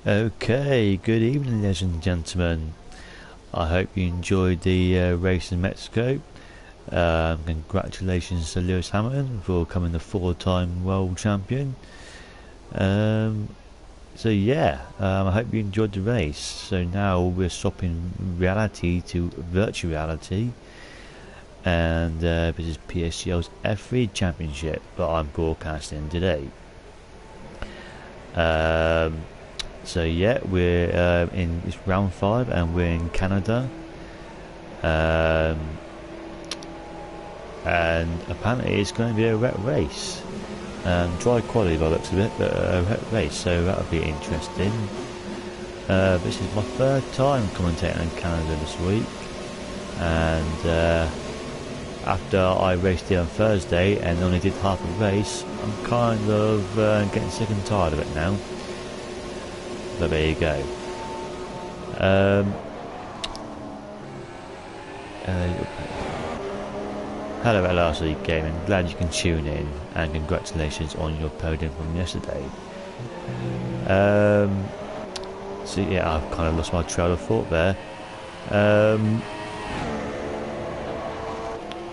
Okay, good evening, ladies and gentlemen. I hope you enjoyed the race in Mexico. Congratulations to Lewis Hamilton for becoming the four-time world champion. I hope you enjoyed the race. So now we're swapping reality to virtual reality, and this is PSGL's F3 Championship that I'm broadcasting today. We're in it's round 5 and we're in Canada, and apparently it's going to be a wet race, dry quality by the looks of it, but a wet race, so that'll be interesting. This is my third time commentating in Canada this week, and after I raced here on Thursday and only did half a race, I'm kind of getting sick and tired of it now. But there you go. Hello LRC Gaming, glad you can tune in, and congratulations on your podium from yesterday. I've kind of lost my trail of thought there.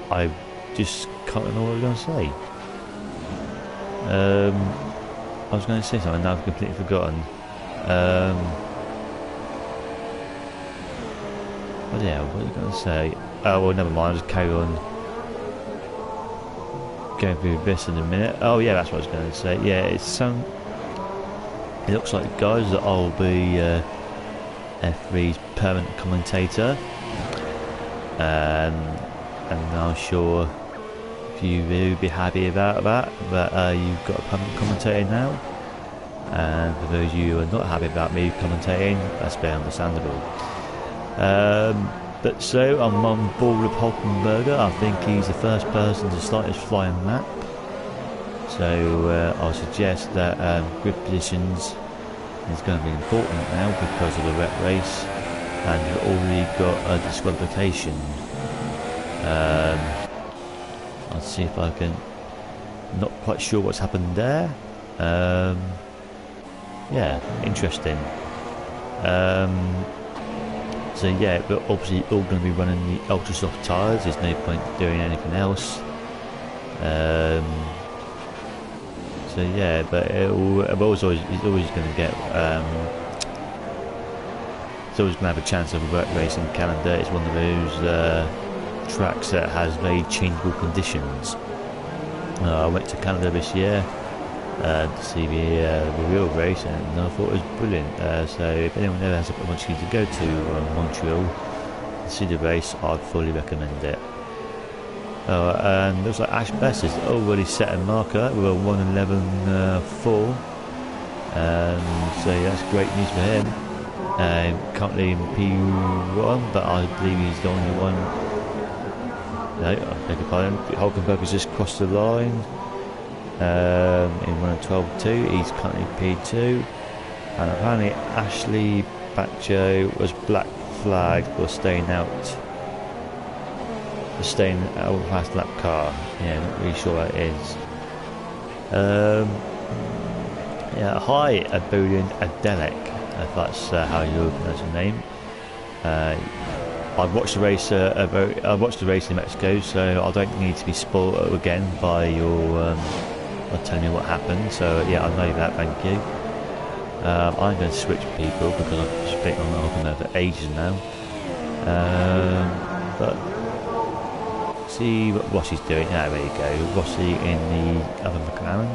I just can't remember what I was going to say. I was going to say something, now I've completely forgotten. What was I going to say? Oh, well, never mind, I'll just carry on going through this in a minute. Oh yeah, that's what I was going to say. Yeah, it looks like the guys that I'll be F3's permanent commentator, and I'm not sure if you will be happy about that, but you've got a permanent commentator now. And for those of you who are not happy about me commentating, that's very understandable. But I'm on board with Hulkenberger. I think he's the first person to start his flying lap. So I suggest that grid positions is going to be important now because of the wet race, and you've already got a disqualification. I'll see if I can. Not quite sure what's happened there. Yeah, interesting. But obviously all going to be running the ultra soft tyres. There's no point doing anything else. But he's always going to get. He's always going to have a chance of a wet race in Canada. It's one of those tracks that has very changeable conditions. I went to Canada this year to see the real race, and I thought it was brilliant. So if anyone ever has an opportunity to go to Montreal to see the race, I'd fully recommend it. And looks like Ash Best has already set a marker with a 1:11.4, so that's great news for him. Currently in P1, but I believe he's the only one. No, I beg your pardon. Hulkenberg has just crossed the line. In 1:12.2, he's currently P2, and apparently Ashley Bacho was black flagged for staying out last lap car. Yeah, not really sure what it is. Hi, Abulin Adelek, if that's how you pronounce your name. I watched the race. I watched the race in Mexico, so I don't need to be spoiled again by your telling me what happened. So yeah, I know that. Thank you. I'm going to switch people because I've been on there for ages now. But see what Rossi's doing. Yeah, there you go. Rossi in the other McLaren.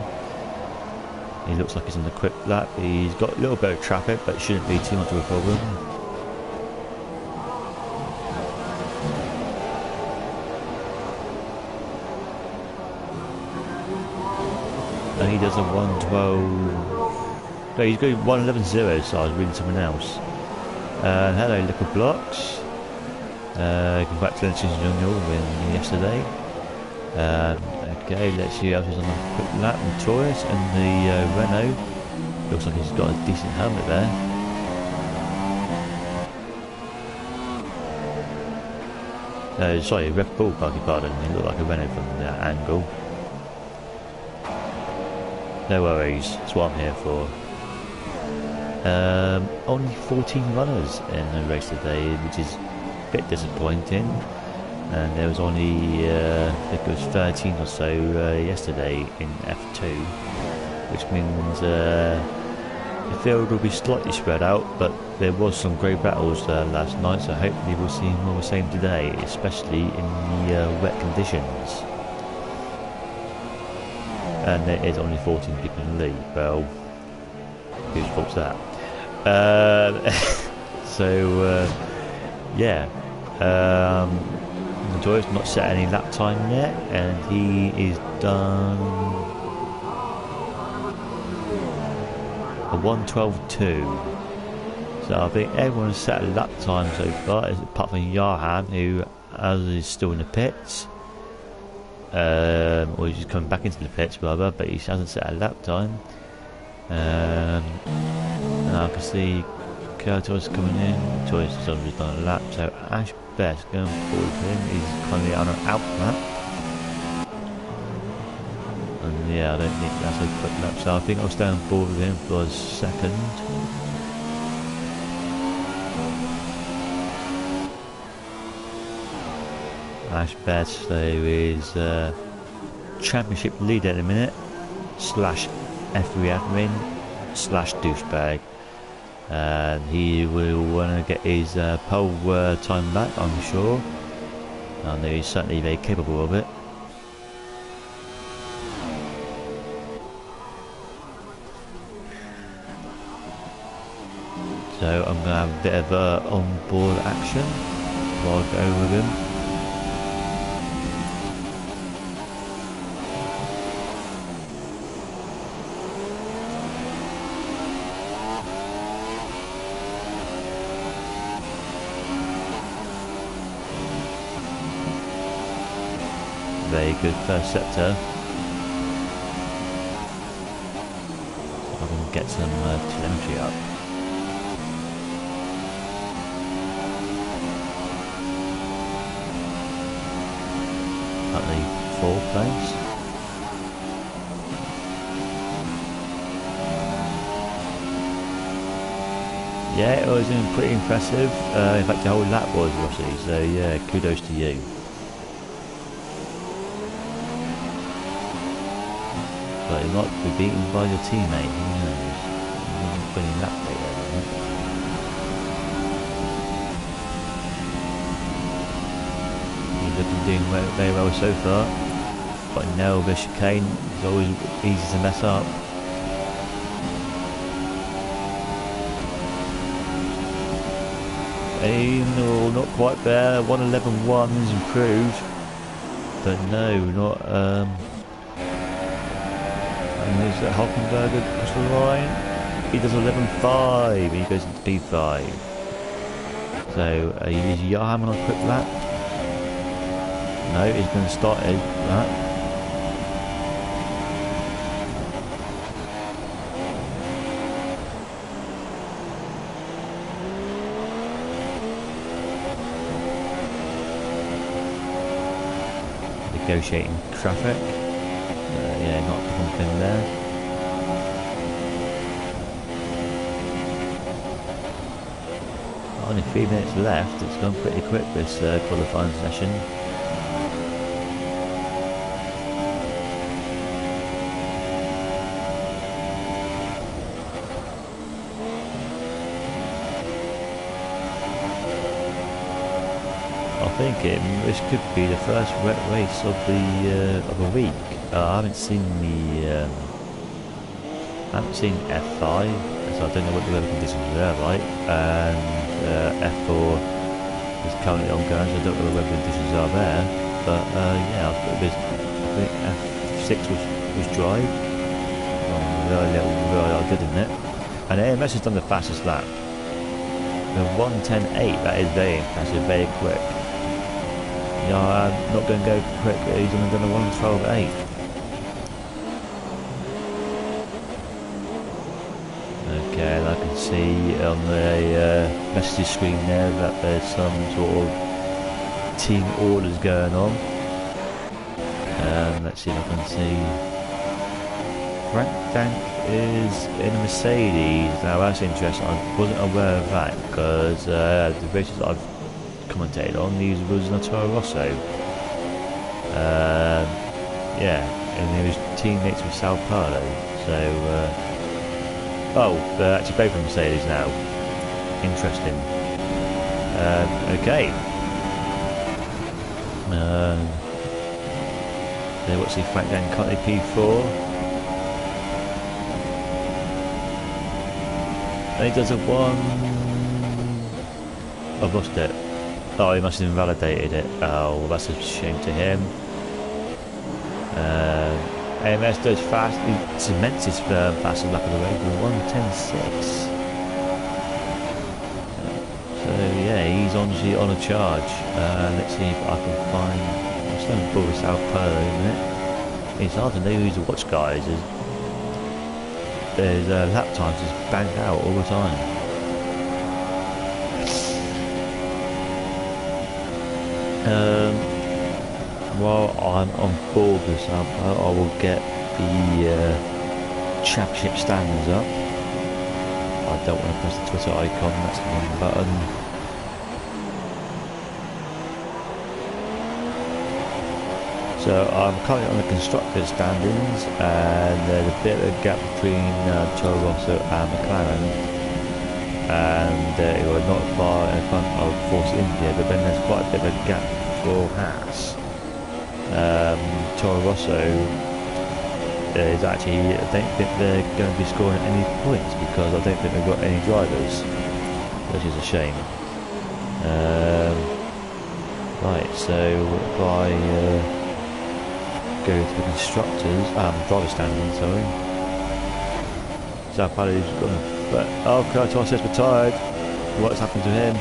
He looks like he's on the quick lap. He's got a little bit of traffic, but it shouldn't be too much of a problem. And he does a 1:12. No, he's going 1:11.0, so I was reading something else. Hello, Liquid Blocks. Congratulations on your win yesterday. Okay, let's see who else is on the quick lap. And Taurus and the Renault. Looks like he's got a decent helmet there. Sorry, Red Bull, beg your pardon. He looked like a Renault from that angle. No worries, that's what I'm here for. Only 14 runners in the race today, which is a bit disappointing. And there was only, I think it was 13 or so yesterday in F2, which means the field will be slightly spread out, but there was some great battles last night, so hopefully we'll see more of the same today, especially in the wet conditions. And there is only 14 people in the lead. Well, whose fault's that? Yeah. Montoya's not set any lap time yet, and he is done a 1:12.2. So I think everyone's set a lap time so far, apart from Johan, who is still in the pits. Or he's just coming back into the pits rather, but he hasn't set a lap time. And I can see Curtis coming in. Choice has already done a lap, so Ash Best going forward with him. He's currently on an out lap. And yeah, I don't think that's a quick lap, so I think I'll stay on board with him for a second. Ash Best, so is championship leader at the minute, /F3 admin / douchebag. And he will want to get his pole time back, I'm sure. I know he's certainly very capable of it. So I'm going to have a bit of on-board action while I go with him. Very good first sector. I can get some telemetry up. Currently 4th place. Yeah, it was pretty impressive. In fact, the whole lap was, Rossi. So yeah, kudos to you. But you might be beaten by your teammate, who knows? You're winning lap data, isn't it? He's looking doing very well so far. But now the chicane is always easy to mess up. Hey, no, not quite there. 1:11.1 is improved. But no, not and there's Hockenberger across the line. He does 11.5. He goes into P5. So is Johan on a quick lap? No, he's going to start a lap. Negotiating traffic. Yeah, not pumping there. Only 3 minutes left. It's gone pretty quick, this qualifying session. I think this could be the first wet race of the week. I haven't seen F5, so I don't know what the weather conditions are like. And F4 is currently ongoing, so I don't know what the weather conditions are there. But yeah, I think F6 was dry. Really good, isn't it? And AMS has done the fastest lap. The 1:10.8. That is very impressive, very quick. Yeah, I'm not going to go quick. He's only done a 1:12.8. Okay, and I can see on the message screen there that there's some sort of team orders going on. Let's see if I can see. Frank Dank is in a Mercedes. Now that's interesting. I wasn't aware of that because the races I've commentated on, these was in a Toro Rosso. Yeah, and he was teammates with Sao Paulo. So, they're actually both in Mercedes now. Interesting. Okay. So what's he Frank then? Currently P4. And he does a 1. I've lost it. Oh, he must have invalidated it. Oh, well, that's a shame to him. AMS does fast. He cements his fastest lap of the race with 1:10.6. So yeah, he's honestly on a charge. Let's see if I can find. I'm still in full with Sao Paulo, isn't it? It's hard to know who to watch, guys. There's lap times just banged out all the time. While I'm on board with Sao Paulo, I will get the championship standards up. I don't want to press the Twitter icon, that's the wrong button. So I'm currently on the constructors standings, and there's a bit of a gap between Toro Rosso and McLaren, and it was not far in front of Force India, but then there's quite a bit of a gap for Haas. Toro Rosso is actually, I don't think they're going to be scoring any points because I don't think they've got any drivers, which is a shame. Right, so if I go to the constructors, driver standing, sorry. Sao Paulo's got oh, Kurtos has retired. What's happened to him?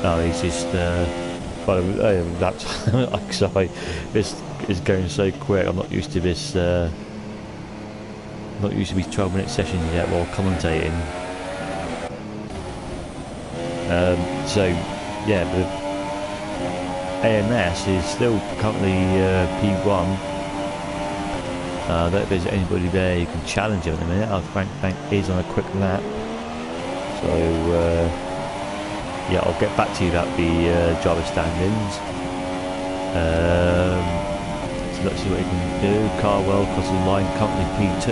Oh, he's just that's sorry, this is going so quick. I'm not used to this. Not used to these 12-minute sessions yet while commentating. So yeah, the AMS is still currently P1. I don't know if there's anybody there who can challenge him at the minute. Frank Bank is on a quick lap, so. Yeah, I'll get back to you about the driver standings. So let's see what he can do. Carwell crosses the line, currently P2.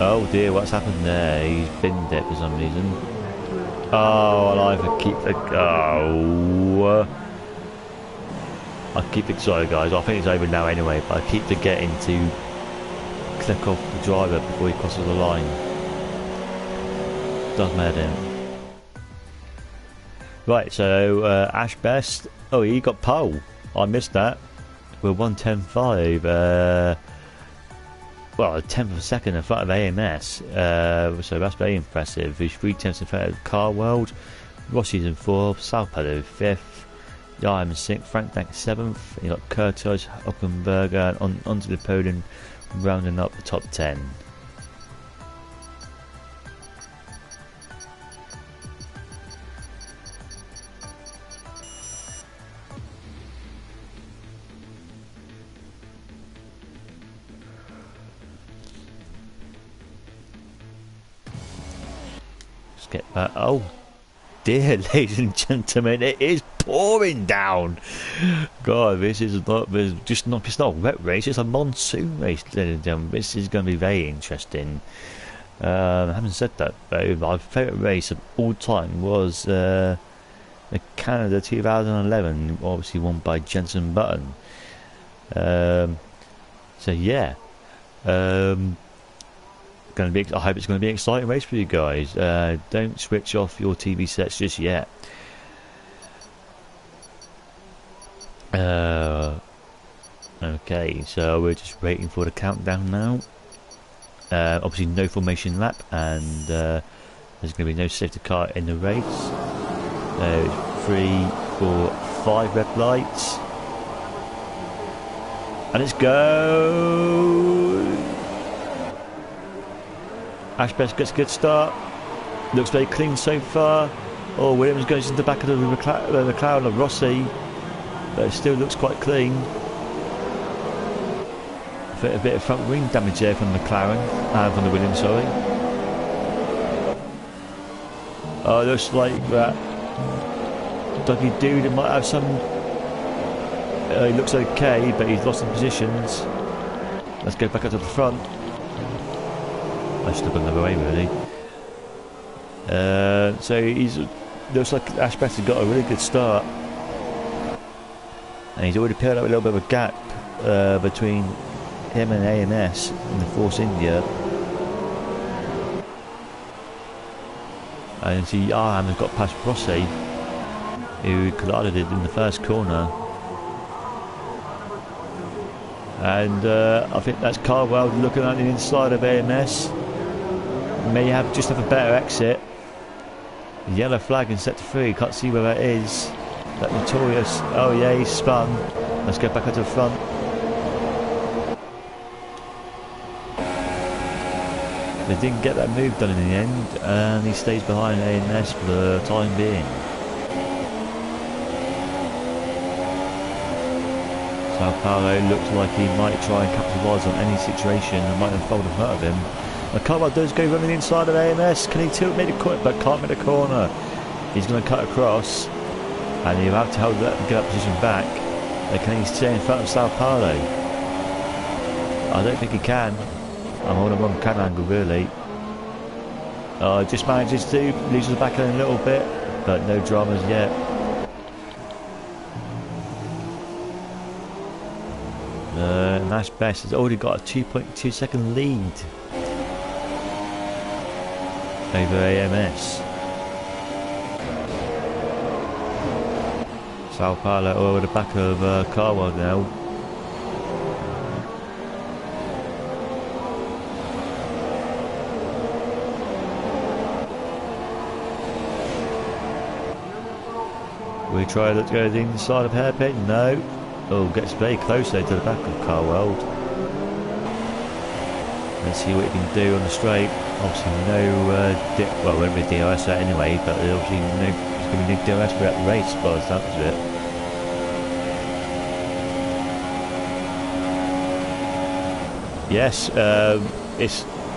Oh dear, what's happened there? He's binned it for some reason. Oh, I'll either keep the... Oh... sorry guys, I think it's over now anyway, but I keep forgetting to click off the driver before he crosses the line. Does matter then. Right, so Ash Best, oh, he got pole. I missed that. We're 1:10.5. Well, a tenth of a second in front of AMS. So that's very impressive. He's 3/10 in front of Car World. Rossi's in 4th, Sao Paulo 5th. Yeah, I'm in 6th, Frank Bank 7th, you got Kurtos, Hockenberger, and onto the podium, rounding up the top 10. Let's get back. Oh dear, ladies and gentlemen, it is pouring down. God, this is not just not, it's not a wet race, it's a monsoon race, ladies and gentlemen. This is going to be very interesting. Having said that though, my favourite race of all time was the Canada 2011, obviously won by Jenson Button. So yeah, going to be, I hope it's going to be an exciting race for you guys. Don't switch off your TV sets just yet. Okay, so we're just waiting for the countdown now. Obviously no formation lap, and there's going to be no safety car in the race. So 3, 4, 5 red lights, and let's go. Ashbest gets a good start. Looks very clean so far. Oh, Williams goes into the back of the McLaren of Rossi, but it still looks quite clean. A bit of front wing damage there from McLaren, from the Williams, sorry. Oh, it looks like that Dougie Dude might have some. He looks okay, but he's lost some positions. Let's go back up to the front. I should have gone the other way, really. So looks like Ashbest has got a really good start, and he's already peeled up a little bit of a gap between him and AMS in the Force India. And see, Arham has got past Rossi, who collided in the first corner. And I think that's Carwell looking at the inside of AMS. May just have a better exit. The yellow flag in sector 3, can't see where that is. That Notorious. Oh yeah, he's spun. Let's get back up to the front. They didn't get that move done in the end, and he stays behind AMS for the time being. Sao Paulo looks like he might try and capitalise on any situation and might unfold in front of him. Carwell does go running inside of AMS. Can he tilt, make the corner, but can't make the corner. He's going to cut across, and he'll have to hold that and get that position back. Can he stay in front of Sao Paulo? I don't think he can. I'm on a wrong can angle, really. Just manages to lose the back end a little bit, but no dramas yet. Nash Best has already got a 2.2 second lead over AMS. Sao Paulo over the back of Carwell now. We try to go to the inside of hairpin. No. Oh, gets very close there to the back of Carwell. Let's see what he can do on the straight. Obviously no well, won't be DRS there anyway, but obviously there's going to be no DRS throughout the race by the sounds of it. Yes,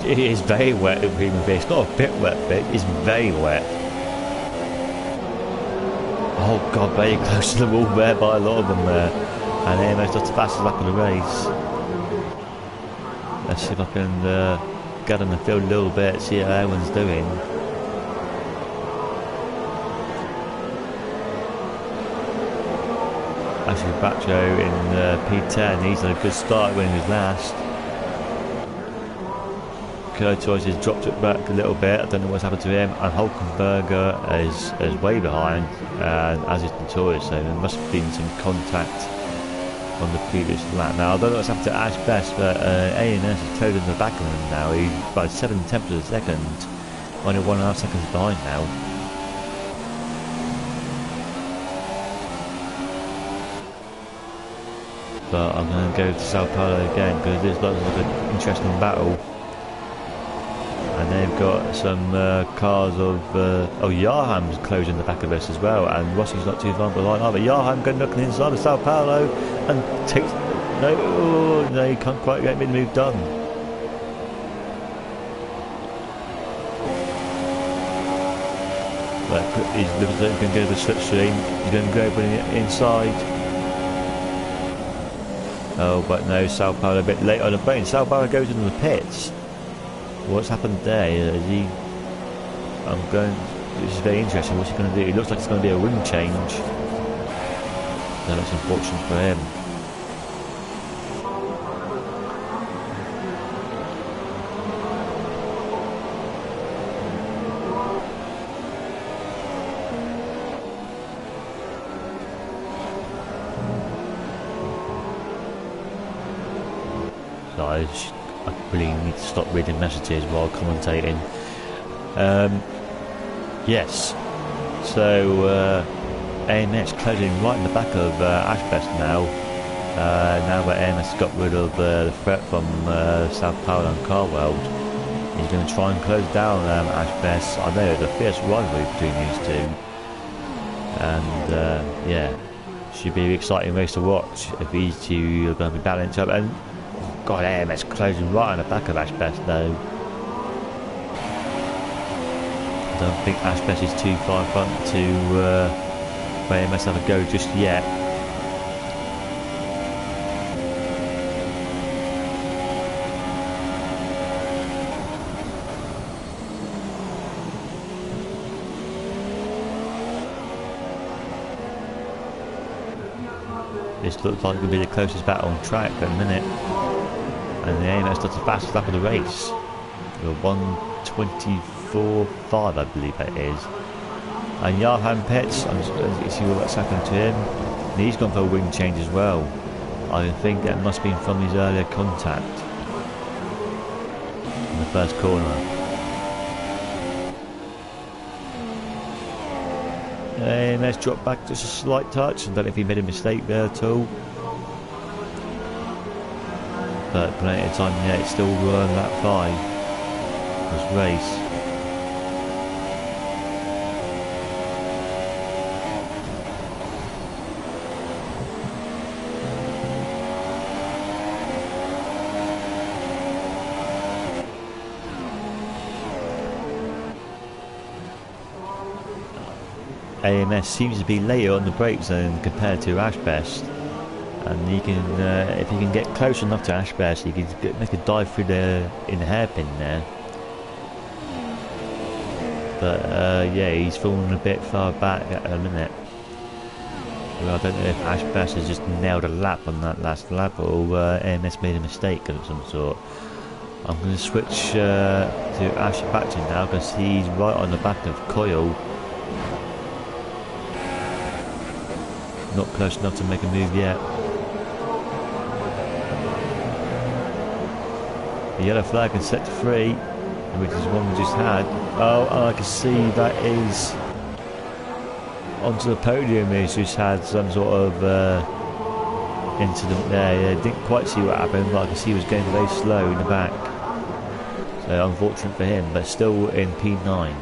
it is very wet in Premium V. It's not a bit wet, but it's very wet. Oh god, very close to the wall there by a lot of them there. And AMS just the fastest lap of the race. Let's see if I can get on the field a little bit, see how everyone's doing. Actually, Bacho in P10, he's had a good start when he was last. Curtis has dropped it back a little bit. I don't know what's happened to him. And Hulkenberger is way behind, and as is Notorious, so there must have been some contact on the previous lap. Now, I don't know what's happened to Ash Best, but ANS has towed in the back of him now. He's by 7/10 of a second, only 1.5 seconds behind now. But I'm going to go to Sao Paulo again because this looks like an interesting battle. And they've got some cars of... oh, Yarham's closing the back of us as well, and Rossi's not too far behind either. Yarham going looking inside of Sao Paulo and takes... No, he can't quite get the move done. But he's looking like he's going to go to the slipstream. He's going to go inside. Oh, but no, Sao Paulo a bit late on the brain. Sao Paulo goes into the pits. What's happened there? Is he? This is very interesting. What's he going to do? It looks like it's going to be a wing change. So that's unfortunate for him. So I really need to stop reading messages while commentating. Yes, so AMS closing right in the back of Ashbest now. Now that AMS got rid of the threat from Sao Paulo and Carwell, He's going to try and close down Ashbest. I know there's a fierce rivalry between these two. And yeah, should be an exciting race to watch if these two are going to be battling each other. And God, AMS closing right on the back of Ashbest though. I don't think Ashbest is too far front to AMS have a go just yet. This looks like it could be the closest battle on track at the minute. And the AMS does the fastest lap of the race. 1:24.5, I believe that is. And Johan Pets, I'm just going to see what's happened to him. And he's gone for a wing change as well. I think that must have been from his earlier contact in the first corner. AMS dropped back just a slight touch. I don't know if he made a mistake there at all. But plenty of time yet, it's still lap 5. This race. AMS seems to be later on the brakes than compared to Ashbest, and he can, if he can get close enough to Ashbest, he can make a dive through the hairpin there. But yeah, he's fallen a bit far back at the minute. Well, I don't know if Ashbest has just nailed a lap on that last lap, or AMS made a mistake of some sort. I'm going to switch to Ash Batchin now because he's right on the back of Coyle. Not close enough to make a move yet. The yellow flag is set to free, which is one we just had. Oh, I can see that is onto the podium. He's just had some sort of incident there. Yeah, didn't quite see what happened, but I can see he was going very slow in the back. So unfortunate for him, but still in P9.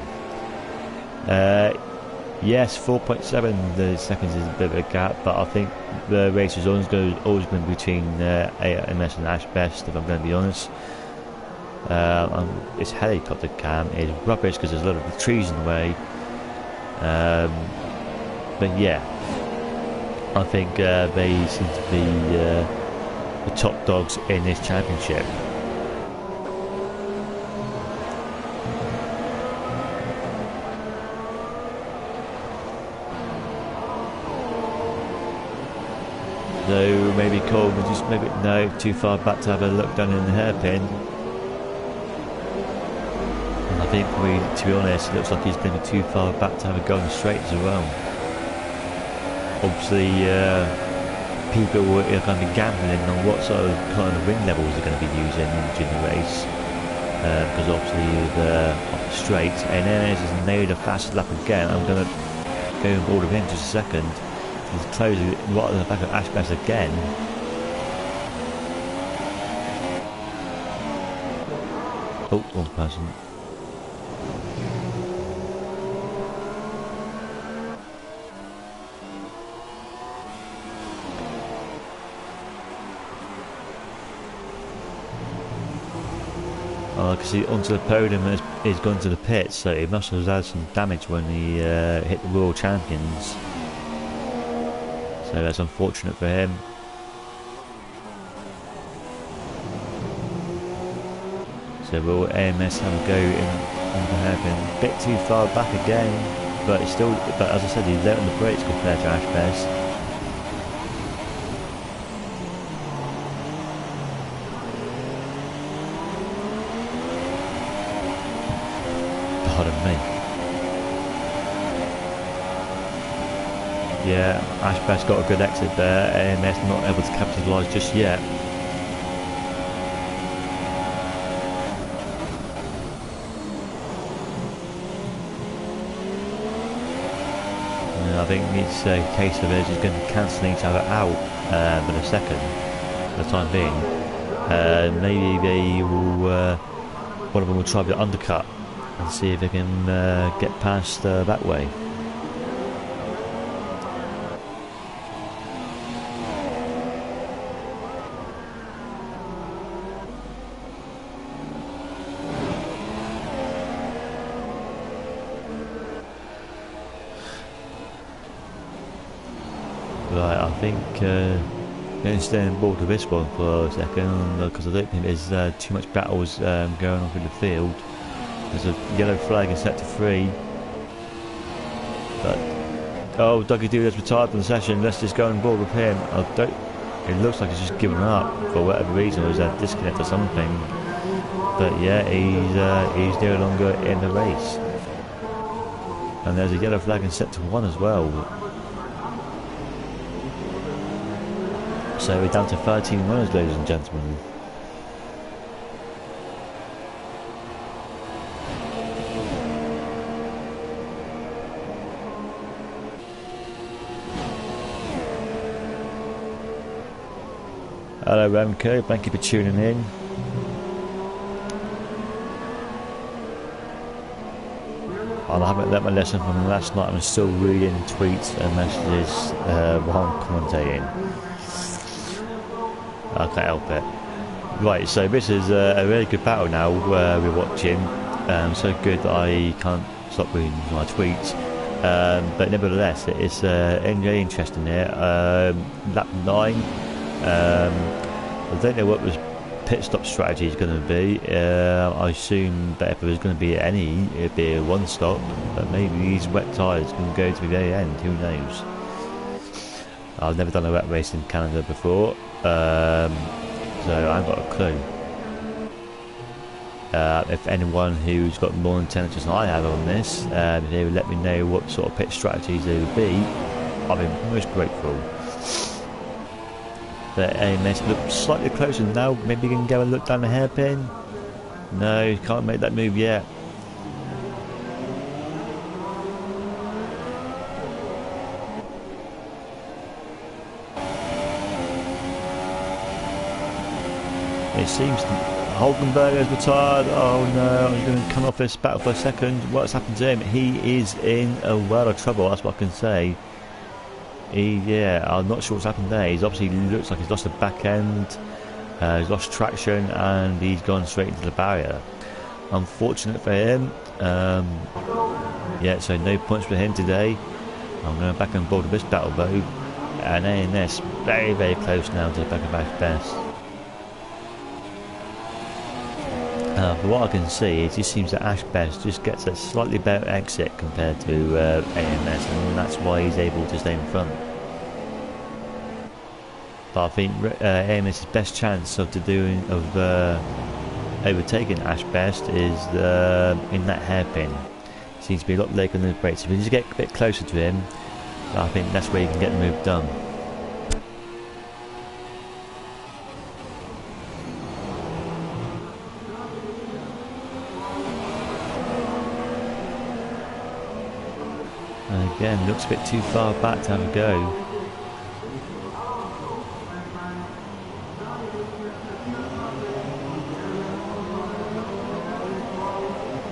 Yes, 4.7 the seconds is a bit of a gap, but I think the race is always going to be between AMS and Ashbest, if I'm going to be honest. This helicopter cam is rubbish because there's a lot of the trees in the way. But yeah, I think they seem to be the top dogs in this championship. So maybe Cole will just maybe no too far back to have a look down in the hairpin. And I think to be honest, it looks like he's going to be too far back to have a go on the straights as well. Obviously, people are going to be gambling on what sort of kind of wing levels they're going to be using in the race, because obviously off the straights, and then as he's nailed the fastest lap again, I'm going to go on board with him just a second. He's closing right on the back of Ashbest again. Oh, wrong person. Oh, I can see onto the podium and he's gone to the pits, so he must have had some damage when he hit the World Champions. So that's unfortunate for him. So will AMS have a go in the hairpin? A bit too far back again, but it's still. But as I said, he's late on the brakes compared to Ashbest. Pardon me. Yeah, Ashbest got a good exit there. AMS not able to capitalise just yet. Yeah, I think it's a case of they're just going to cancel each other out for the second, for the time being. Maybe they will one of them will try the undercut and see if they can get past that way. Right, I think going to stay on board with this one for a second, because I don't think there's too much battles going on through the field. There's a yellow flag in sector 3. But oh, Dougie Doo has retired from the session. Let's just go on board with him. It looks like he's just given up for whatever reason, or he's had a disconnect or something. But yeah, he's no longer in the race. And there's a yellow flag in sector 1 as well. So we're down to 13 runners, ladies and gentlemen. Hello Remco, thank you for tuning in. I haven't learnt my lesson from last night. I'm still reading tweets and messages while I'm commentating. I can't help it. Right, so this is a really good battle now we're watching. So good that I can't stop reading my tweets. But nevertheless, it's really interesting here. Lap 9. I don't know what the pit stop strategy is going to be. I assume that if there was going to be any, it'd be a one stop. But maybe these wet tyres can go to the very end. Who knows? I've never done a wet race in Canada before, so I haven't got a clue. If anyone who's got more intelligence than I have on this, if they would let me know what sort of pit strategies they would be, I'd be most grateful. But AMS look slightly closer now. Maybe you can go and look down the hairpin. No, you can't make that move yet. It seems Holdenberg has retired. Oh no, I'm going to come off this battle for a second. What's happened to him? He is in a world of trouble, that's what I can say. Yeah, I'm not sure what's happened there. He's obviously looks like he's lost the back end, he's lost traction, and he's gone straight into the barrier. Unfortunate for him. Yeah, so no points for him today. I'm going back on board with this battle though. And ANS very, very close now to the back of Ash Best. But what I can see, it just seems that Ash Best just gets a slightly better exit compared to AMS, and that's why he's able to stay in front. But I think AMS's best chance of overtaking Ash Best is in that hairpin. Seems to be a lot later than the brakes. If you just get a bit closer to him, I think that's where you can get the move done. And again, looks a bit too far back to have a go.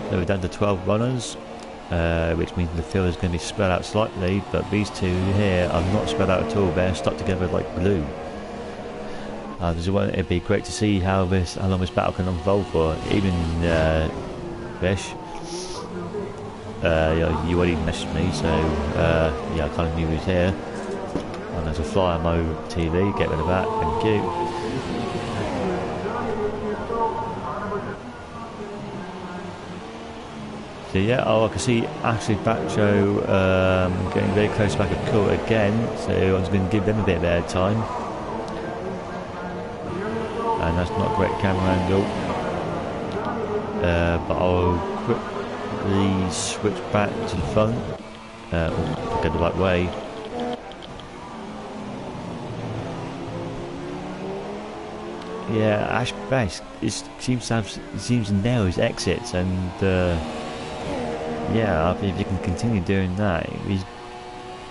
So we're down to 12 runners, which means the field is going to be spread out slightly, but these two here are not spread out at all. They're stuck together like glue. It'd be great to see how long this battle can unfold for. Even Fish. You already messaged me, so yeah, I kind of knew he was here. And there's a fly on my TV, get rid of that, thank you. So yeah, I can see Ashley Bacho getting very close back at court again, so I'm just going to give them a bit of air time. And that's not a great camera angle. But I'll quickly switch back to the front, get the right way. Yeah, Ash Best seems to nail his exits, and yeah, I think if he can continue doing that, he's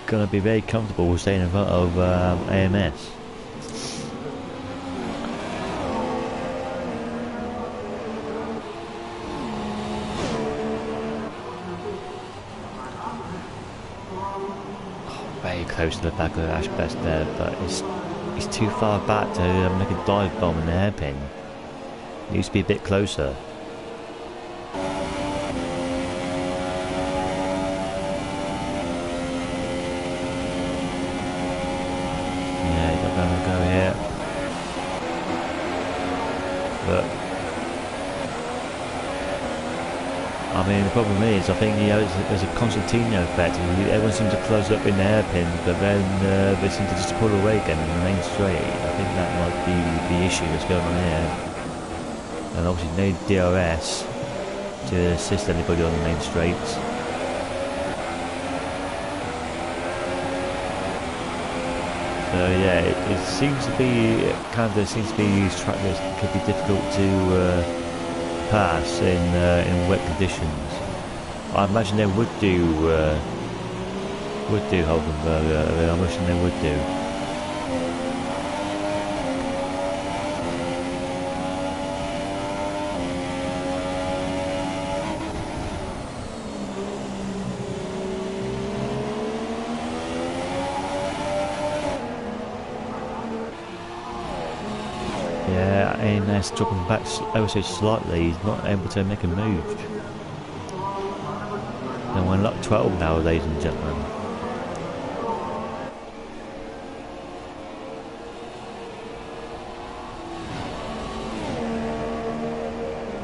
going to be very comfortable with staying in front of AMS. close to the back of Ashbest there, but it's too far back to make a dive bomb in the hairpin. It needs to be a bit closer. Yeah, he's not going to go here. But I mean, the problem is, I think there's a Constantino effect. Everyone seems to close up in the hairpin, but then they seem to just pull away again in the main straight. I think that might be the issue that's going on here. And obviously, no DRS to assist anybody on the main straights. So yeah, it seems to be Canada seems to be a track that could be difficult to pass in wet conditions. I imagine they would do Hulkenberg. I'm wishing they would do. Yeah, ANS dropping back ever so slightly. He's not able to make a move. And we're not 12 now, ladies and gentlemen.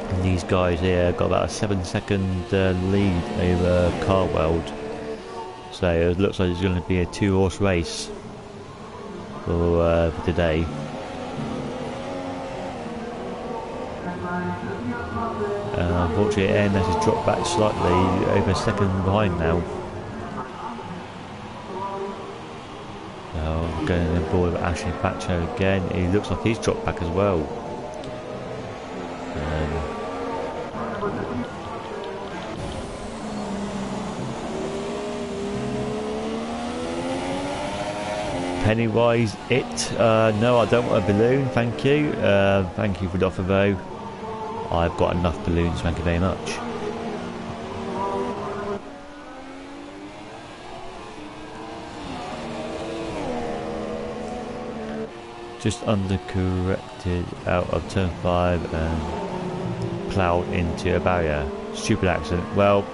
And these guys here got about a 7-second lead over Carweld. So it looks like it's going to be a 2-horse race for today. Unfortunately, ANS has dropped back slightly, over a second behind now. Now going on board with Ashley Batcho again. He looks like he's dropped back as well. Pennywise, no, I don't want a balloon, thank you. Thank you for the offer though. I've got enough balloons, thank you very much. Just under-corrected out of turn 5 and ploughed into a barrier. Stupid accident. Well,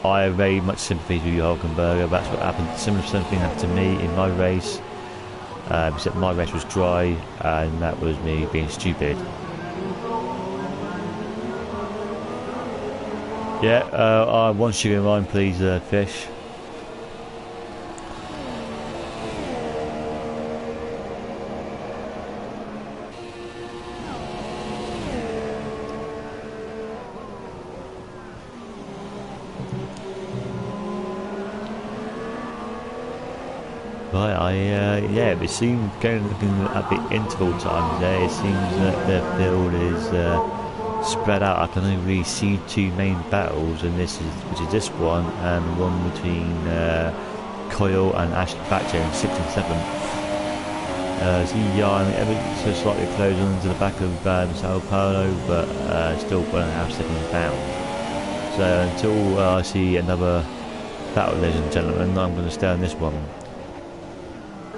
I have very much sympathy with you, Hulkenberg. That's what happened. Similar thing happened to me in my race. Except my race was dry and that was me being stupid. Yeah, one sugar in mine, please, fish. Right, yeah, it seems looking at the interval times there, it seems that the field is spread out. I can only really see 2 main battles, and which is this one and one between Coyle and Ashley Batcher in 6th and 7th. See Yarn ever so slightly close onto the back of Sao Paulo, but still 1.5 seconds down. So until I see another battle, ladies and gentlemen, I'm going to stay on this one.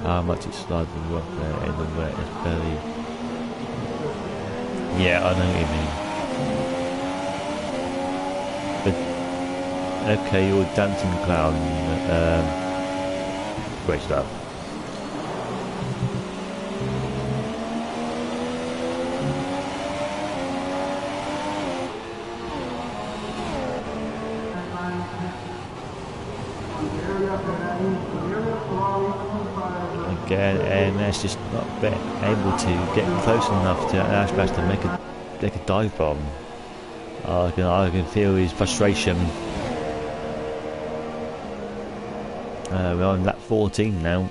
How much it's slightly rough there in the wet, it's barely. Yeah, I know what you mean. But okay, you're a dancing clown. Great stuff. Again, and it's just not able to get close enough to Ashbash to make a dive bomb. I can feel his frustration. We're on lap 14 now.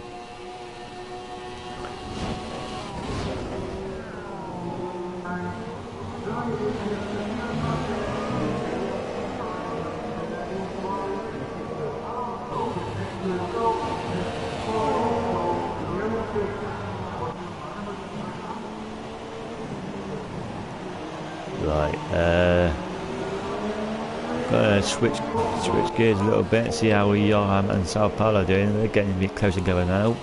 Right, Gonna switch gears a little bit, see how Johan and Sao Paulo are doing. They're getting a bit closer together now.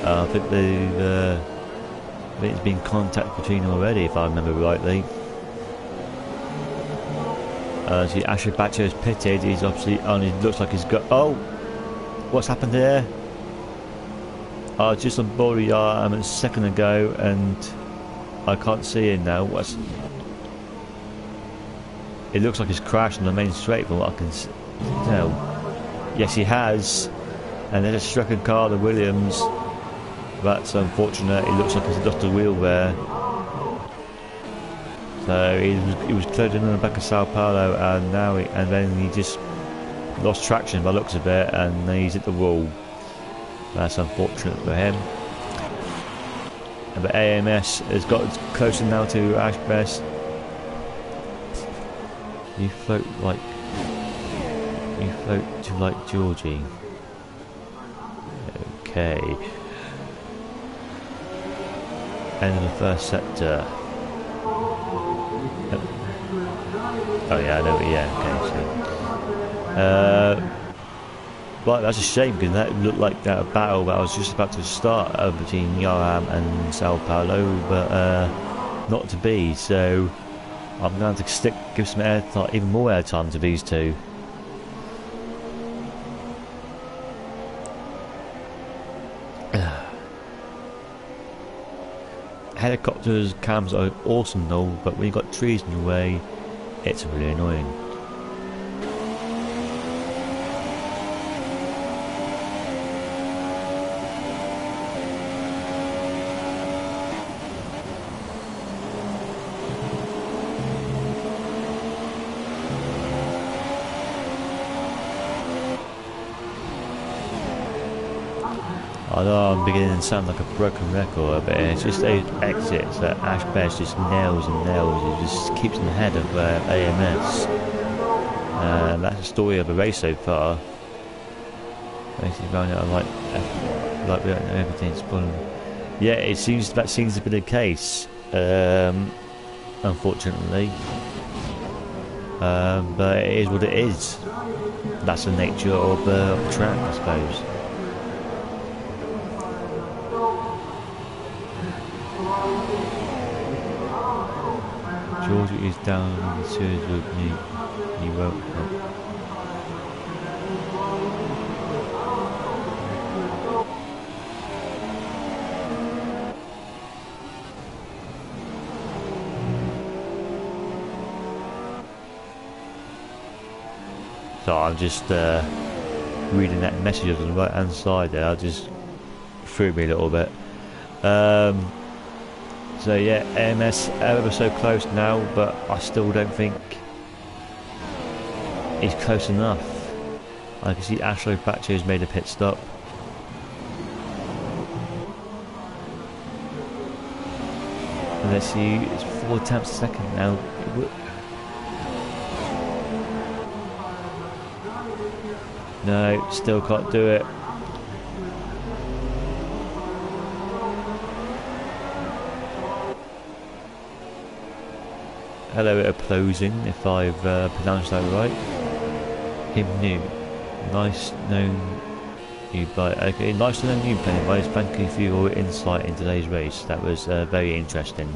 I think there's been contact between them already, if I remember rightly. See, Ashley Batcher has pitted. He's obviously only looks like he's got. Oh, what's happened there? Just on board a second ago, and I can't see him now. It looks like he's crashed on the main straight from what I can tell. Yes, he has. And then a stricken car, the Williams. That's unfortunate. It looks like he's lost a wheel there. So he was closing on the back of Sao Paulo, and then he just lost traction by the looks of it, and then he's hit the wall. That's unfortunate for him. But AMS has got closer now to Ashbest. You float to like Georgie. Okay. End of the first sector. Oh yeah, I know. Yeah, okay. So, right, that's a shame because that looked like that battle that was just about to start between Johan and Sao Paulo, but not to be. So I'm going to give some even more airtime to these two. Helicopters, cams are awesome though, but when you've got trees in your way, it's really annoying. I know I'm beginning to sound like a broken record, but it's just those exits that Ashbest just nails and nails. It just keeps them ahead of AMS. That's the story of the race so far. Basically, going out like we don't know everything's fun. Yeah, that seems to be the case. Unfortunately, but it is what it is. That's the nature of the track, I suppose. Georgia is down in the series with me. He won't help. So I'm just reading that message on the right hand side there. I just threw me a little bit. So yeah, AMS ever so close now, but I still don't think he's close enough. I can see Ashley Batcher's made a pit stop. And let's see, it's 4 tenths a second now. No, still can't do it. Hello, opposing, if I've pronounced that right. Him new. Nice known you by. Okay, nice to know you, Pennywise. Thank you for your insight in today's race. That was very interesting.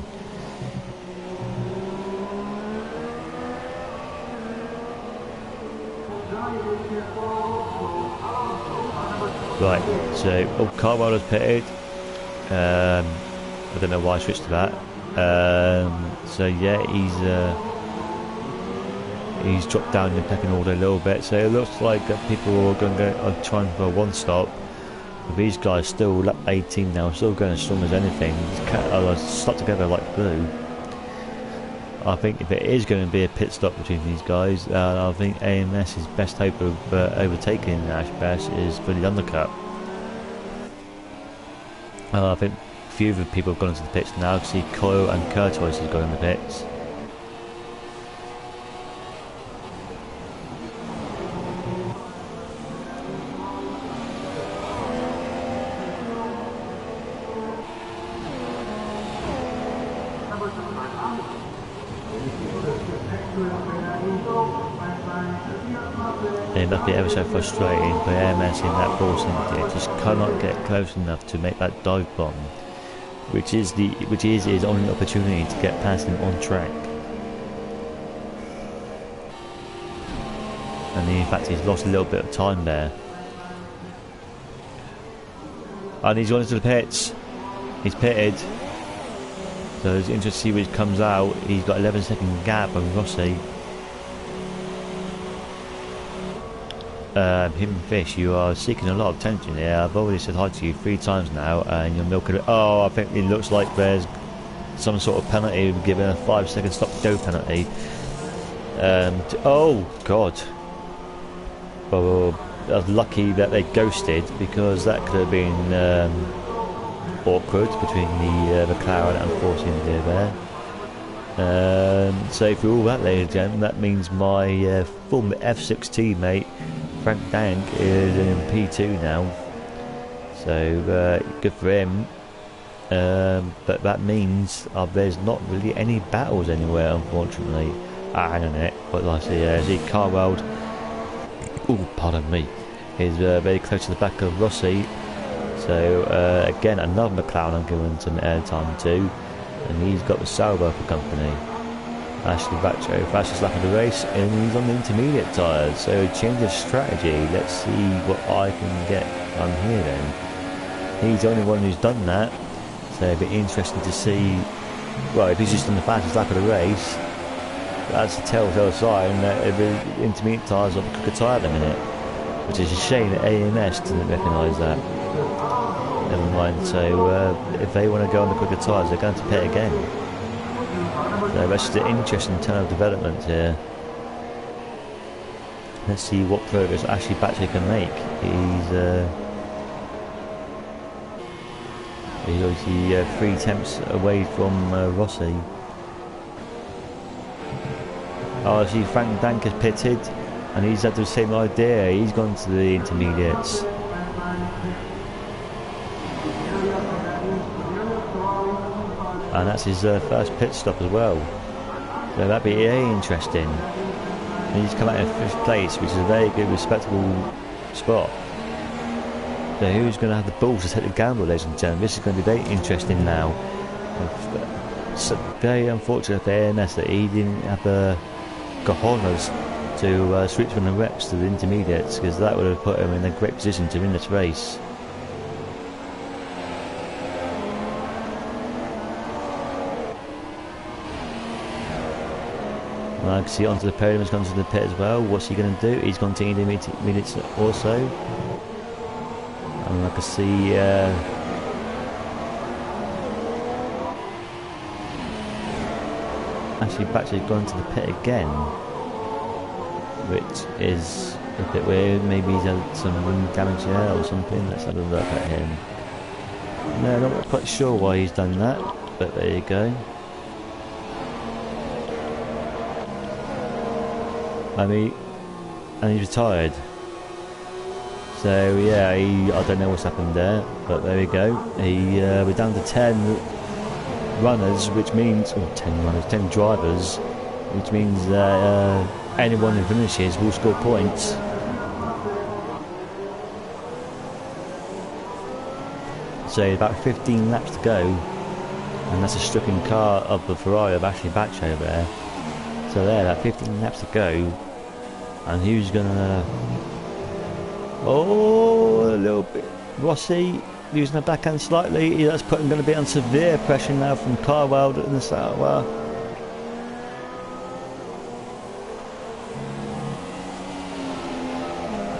Right, so Carwell has pitted. I don't know why I switched to that. So yeah, he's dropped down the pecking order a little bit. So it looks like people are going to go trying for a one stop. But these guys still lap 18 now, still going as strong as anything. Stuck together like glue. I think if it is going to be a pit stop between these guys, I think AMS's best hope of overtaking Ashbest is for the undercut. I think a few of the people have gone into the pits now. I see Coyle and Curtois has gone in the pits. It must be ever so frustrating for AMS in that forcing it just cannot get close enough to make that dive bomb, which is his only opportunity to get past him on track. And in fact he's lost a little bit of time there. And he's gone into the pits. He's pitted. So it's interesting to see which comes out. He's got 11-second gap on Rossi. Him and Fish, you are seeking a lot of attention here. I've already said hi to you 3 times now and you're milking it. Oh, I think it looks like there's some sort of penalty, given a 5-second stop-go penalty. Oh, God. Well, I was lucky that they ghosted, because that could have been awkward between the McLaren and Force India there. So for all that, ladies and gentlemen, that means my former F6 teammate Frank Dank is in P2 now, so good for him. But that means there's not really any battles anywhere, unfortunately. Hang on a minute, what did I see? See Carwell, oh pardon me, is very close to the back of Rossi. So again, another McLaren I'm giving some airtime to, and he's got the Sauber for company. Ashley Bacho, fastest lap of the race, and he's on the intermediate tyres, so change of strategy. Let's see what I can get on here then. He's the only one who's done that, so it'll be interesting to see. Well, if he's just on the fastest lap of the race, that's a telltale sign that the intermediate tyres are the quicker tyre at the minute, which is a shame that AMS didn't recognise that. Never mind, so if they want to go on the quicker tyres, they're going to pit again. So that's just an interesting turn of development here. Let's see what progress Ashley Batchay can make. He's obviously 3 tenths away from Rossi. Oh, I see Frank Dank has pitted, and he's had the same idea. He's gone to the intermediates. And that's his first pit stop as well, so that'd be interesting. And he's come out in 5th place, which is a very good, respectable spot. So who's going to have the balls to take the gamble, ladies and gentlemen? This is going to be very interesting now. It's very unfortunate for AMS that he didn't have the cojones to switch from the reps to the intermediates, because that would have put him in a great position to win this race. I can see onto the podium, has gone to the pit as well. What's he going to do? He's gone to intermediates also. And I can see actually Batchay gone to the pit again, which is a bit weird. Maybe he's had some wind damage there or something. Let's have a look at him. No, not quite sure why he's done that, but there you go. And he's retired. So yeah, I don't know what's happened there, but there we go. We're down to 10 runners, which means 10 drivers, which means that anyone who finishes will score points. So about 15 laps to go, and that's a stripping car of the Ferrari of Ashley Batchay over there. So there, that 15 laps to go. And who's gonna? Oh, a little bit. Rossi using the backhand slightly. That's going to be on severe pressure now from Carwell and the Sauber.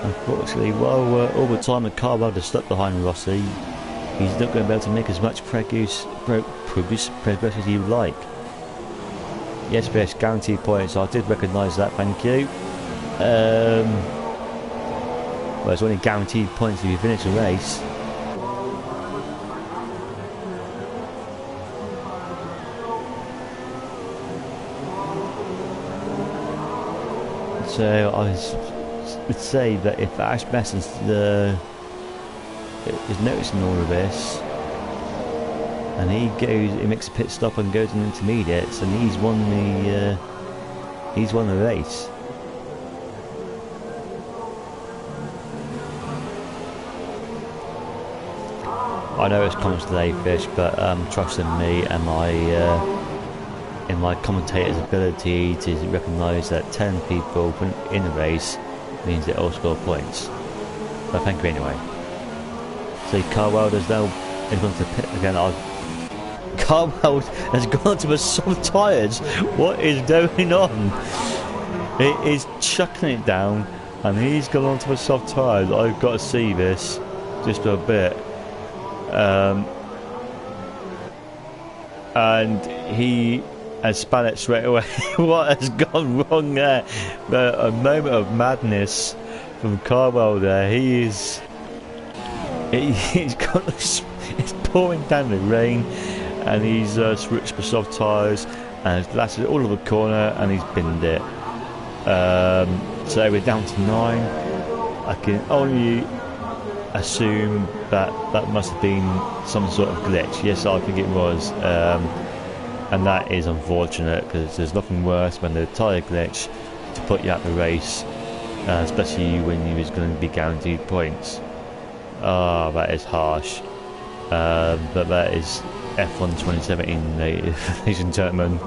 Unfortunately, while all the time Carwell is stuck behind Rossi, he's not going to be able to make as much progress as he would like. Yes, guaranteed points. I did recognise that. Thank you. Well, it's only guaranteed points if you finish the race. So I would say that if Ash Messens is noticing all of this, and he makes a pit stop and goes in intermediates, and he's won the race. I know it's comments today, Fish, but trust in me and my commentator's ability to recognise that 10 people in the race means they all score points. But thank you anyway. See, Carwell has now gone to the pit again. Carwell has gone to the soft tyres. What is going on? It is chucking it down, and he's gone onto the soft tyres. I've got to see this just for a bit. And he has spun it straight away. What has gone wrong there? A moment of madness from Carwell there. He's got, it's pouring down the rain, and he's switched for soft tyres and has lasted all over the corner, and he's binned it. So we're down to 9. I can only assume that must have been some sort of glitch. Yes, I think it was, and that is unfortunate, because there's nothing worse when the tyre glitch to put you out the race, especially when you was going to be guaranteed points. Ah, that is harsh. But that is F1 2017, ladies and gentlemen.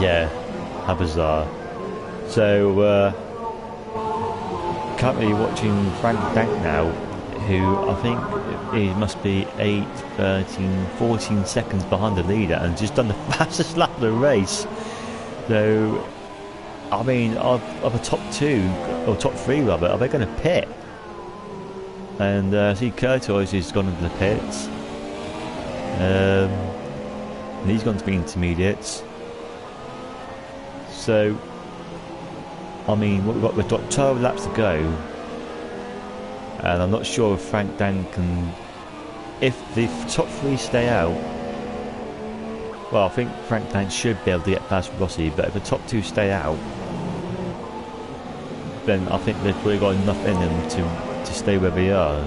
Yeah, how bizarre. So currently watching Frank Dank now, who I think he must be 8, 13, 14 seconds behind the leader, and just done the fastest lap of the race. So I mean, of the top 2 or top 3 rather, are they going to pit? And see, Curtis has gone into the pits, and he's gone to the intermediates. So I mean, we've got 12 laps to go, and I'm not sure if Frank Dan can, if the top 3 stay out. Well, I think Frank Dan should be able to get past Rossi, but if the top 2 stay out, then I think they've probably got enough in them to stay where they are.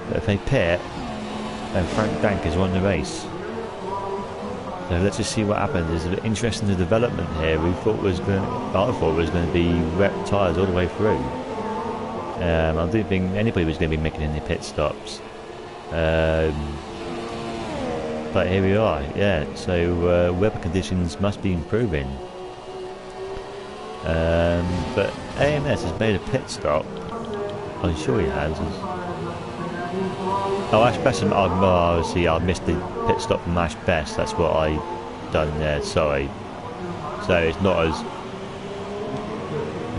But if they pit, then Frank Dank has won the race. So let's just see what happens. There's an interesting development here. I thought it was going to be wet tyres all the way through. I didn't think anybody was going to be making any pit stops. But here we are. Yeah. So weather conditions must be improving. But AMS has made a pit stop. I'm sure he has. Oh, Ash Best. See, I missed the pit stop from Ash Best. That's what I done there. Sorry. So it's not as,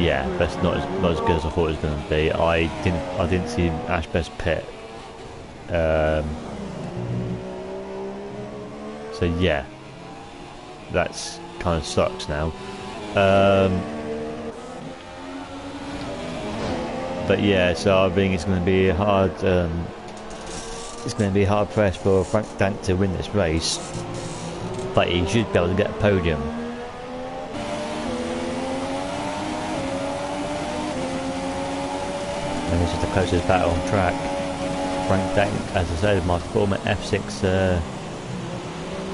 yeah, that's not as good as I thought it was going to be. I didn't see Ash Best pit. So yeah, that's kind of sucks now. But yeah, so I think it's going to be hard. It's going to be hard pressed for Frank Dank to win this race, but he should be able to get a podium. And this is the closest battle on track. Frank Dank, as I said, my former F6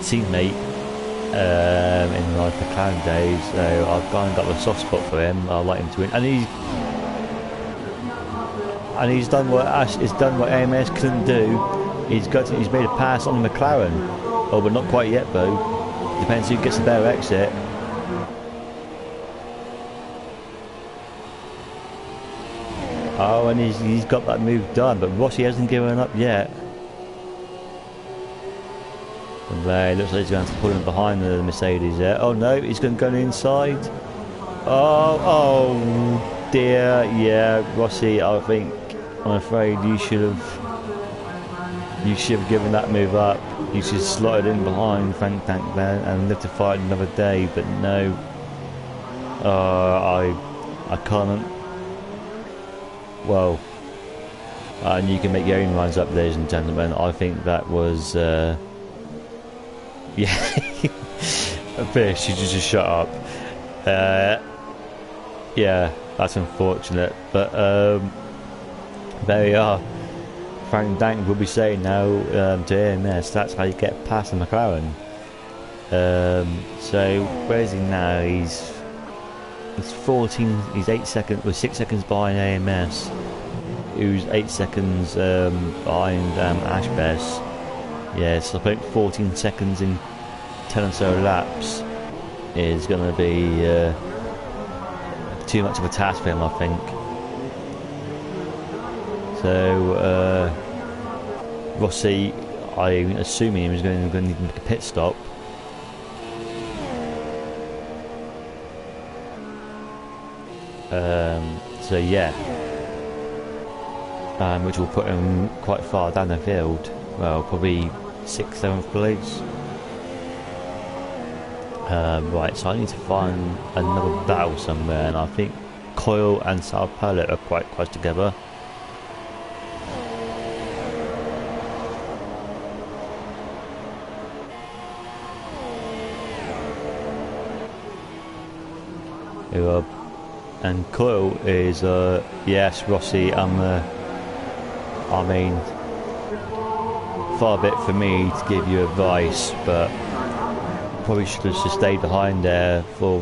teammate in my McLaren days, so I've kind of got a soft spot for him. I like him to win, and he's done what AMS couldn't do. He's made a pass on the McLaren. Oh, but not quite yet though. Depends who gets the better exit. Oh, and he's got that move done, but Rossi hasn't given up yet. And there, it looks like he's going to pull him behind the Mercedes there. Oh no, he's going to go inside. Oh dear, yeah, Rossi, I think, I'm afraid you should have given that move up. You should have slotted in behind Frank Dank there and lived to fight another day, but no. I can't. Well, and you can make your own minds up, ladies and gentlemen. I think that was, yeah, a fish. You just shut up. Yeah, that's unfortunate, but there we are. Frank Dank will be saying now to AMS, that's how you get past the McLaren. So where is he now? He's 14. He's 8 seconds, with 6 seconds behind AMS. who's 8 seconds behind Ash Bess. Yeah, so I think 14 seconds in 10 or so laps is going to be too much of a task for him, I think. So Rossi, I'm assuming he's going to need to make a pit stop. So yeah, which will put him quite far down the field. Well, probably 6th, 7th place. Right, so I need to find another battle somewhere, and I think Coyle and Sao Paulo are quite close together. And Coyle is yes, Rossi. I mean, far a bit for me to give you advice, but probably should have just stayed behind there for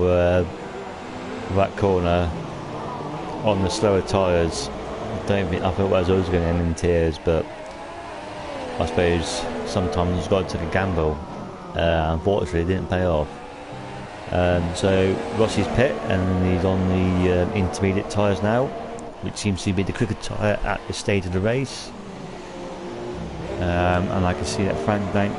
that corner on the slower tyres. I thought I was going to end in tears, but I suppose sometimes you've got to take a gamble. Unfortunately, it didn't pay off. So Rossi's pit, and he's on the intermediate tyres now, which seems to be the quicker tyre at this stage of the race. And I can see that Frank Blank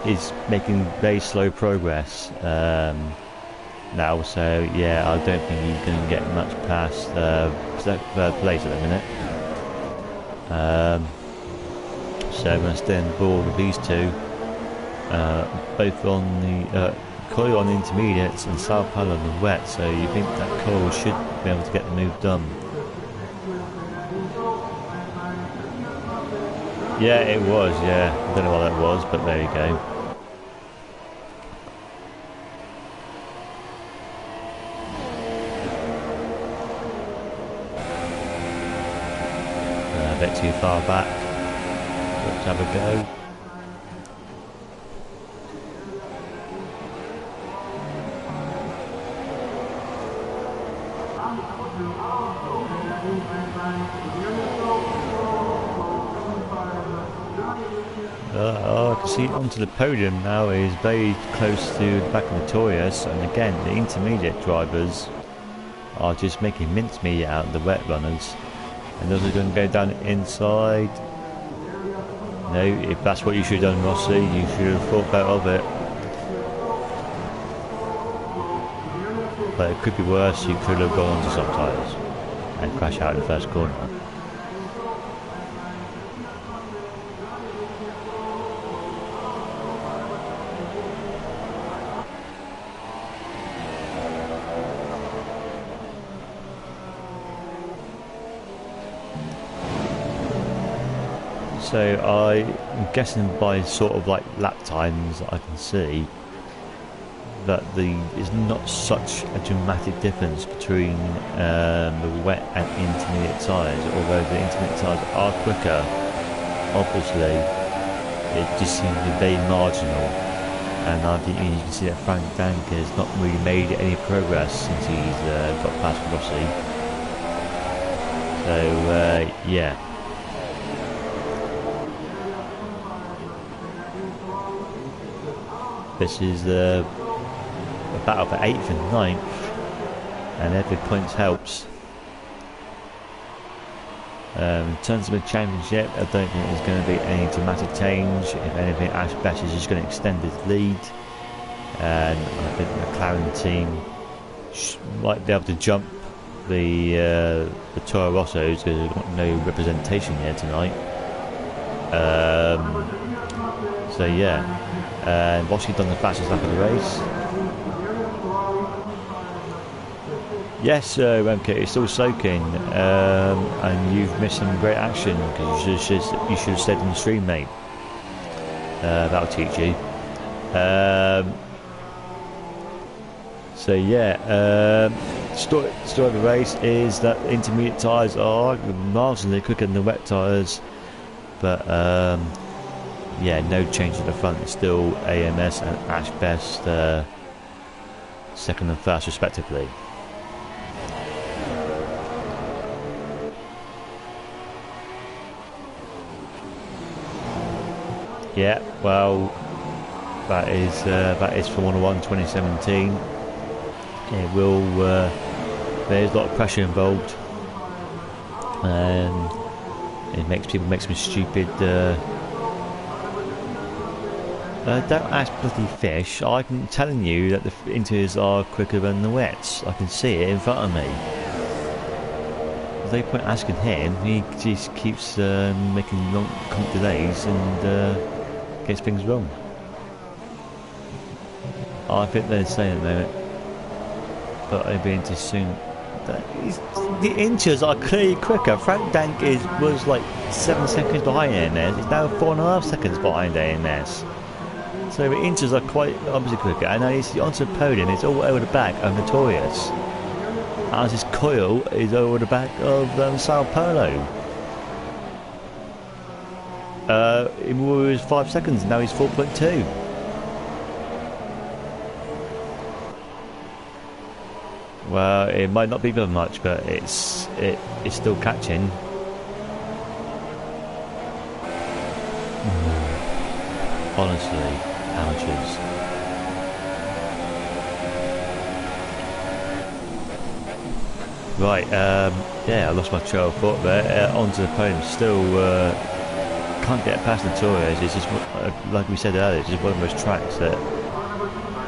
is making very slow progress now. So yeah, I don't think he's going to get much past third place at the minute. So I'm going to stay on board with these two, both on the Coyle on the intermediates and Sao Paulo on the wet. So you think that Coyle should be able to get the move done? Yeah, it was, yeah. I don't know what that was, but there you go. A bit too far back. Let's have a go. I can see onto the podium now is very close to the back of the Taurus, and again the intermediate drivers are just making mincemeat out of the wet runners, and those are going to go down inside. No, if that's what you should have done, Rossi, you should have thought better of it. But it could be worse. You could have gone onto soft tyres and crash out in the first corner. So I'm guessing by sort of like lap times I can see that there's not such a dramatic difference between the wet and intermediate tyres, although the intermediate tyres are quicker. Obviously it just seems to be very marginal, and I think you can see that Frank Dank has not really made any progress since he's got past Rossi. So yeah. This is a battle for 8th and 9th, and every point helps. In terms of the championship, I don't think there's going to be any dramatic change. If anything, Ash Bess is just going to extend his lead, and I think the McLaren team might be able to jump the Toro Rossos, because they've got no representation here tonight. So yeah. Rossi done the fastest lap of the race. Yes, Remke, it's still soaking, and you've missed some great action because you should have stayed on the stream, mate. That'll teach you. So yeah, story of the race is that intermediate tyres are marginally quicker than the wet tyres, but yeah, no change at the front. It's still AMS and Ash Best second and first respectively. Yeah, well, that is Formula 1 2017. It will. There's a lot of pressure involved, and it makes people make some stupid. Don't ask bloody fish. I'm telling you that the inters are quicker than the wets. I can see it in front of me. There's no point asking him. He just keeps making long delays and gets things wrong. I think they're saying at the moment, but I'll be into soon. The inches are clearly quicker. Frank Dank was like 7 seconds behind AMS. He's now 4.5 seconds behind AMS. So the inches are quite obviously quicker. And now he's onto the podium. It's all over the back of Notorious. As his coil is over the back of Sao Paulo. He was 5 seconds. Now he's 4.2. Well, it might not be very much, but it's still catching. Honestly, amateurs. Right, yeah, I lost my trail of thought there. Onto the podium, still can't get past the Torres. It's just like we said earlier, it's just one of those tracks that.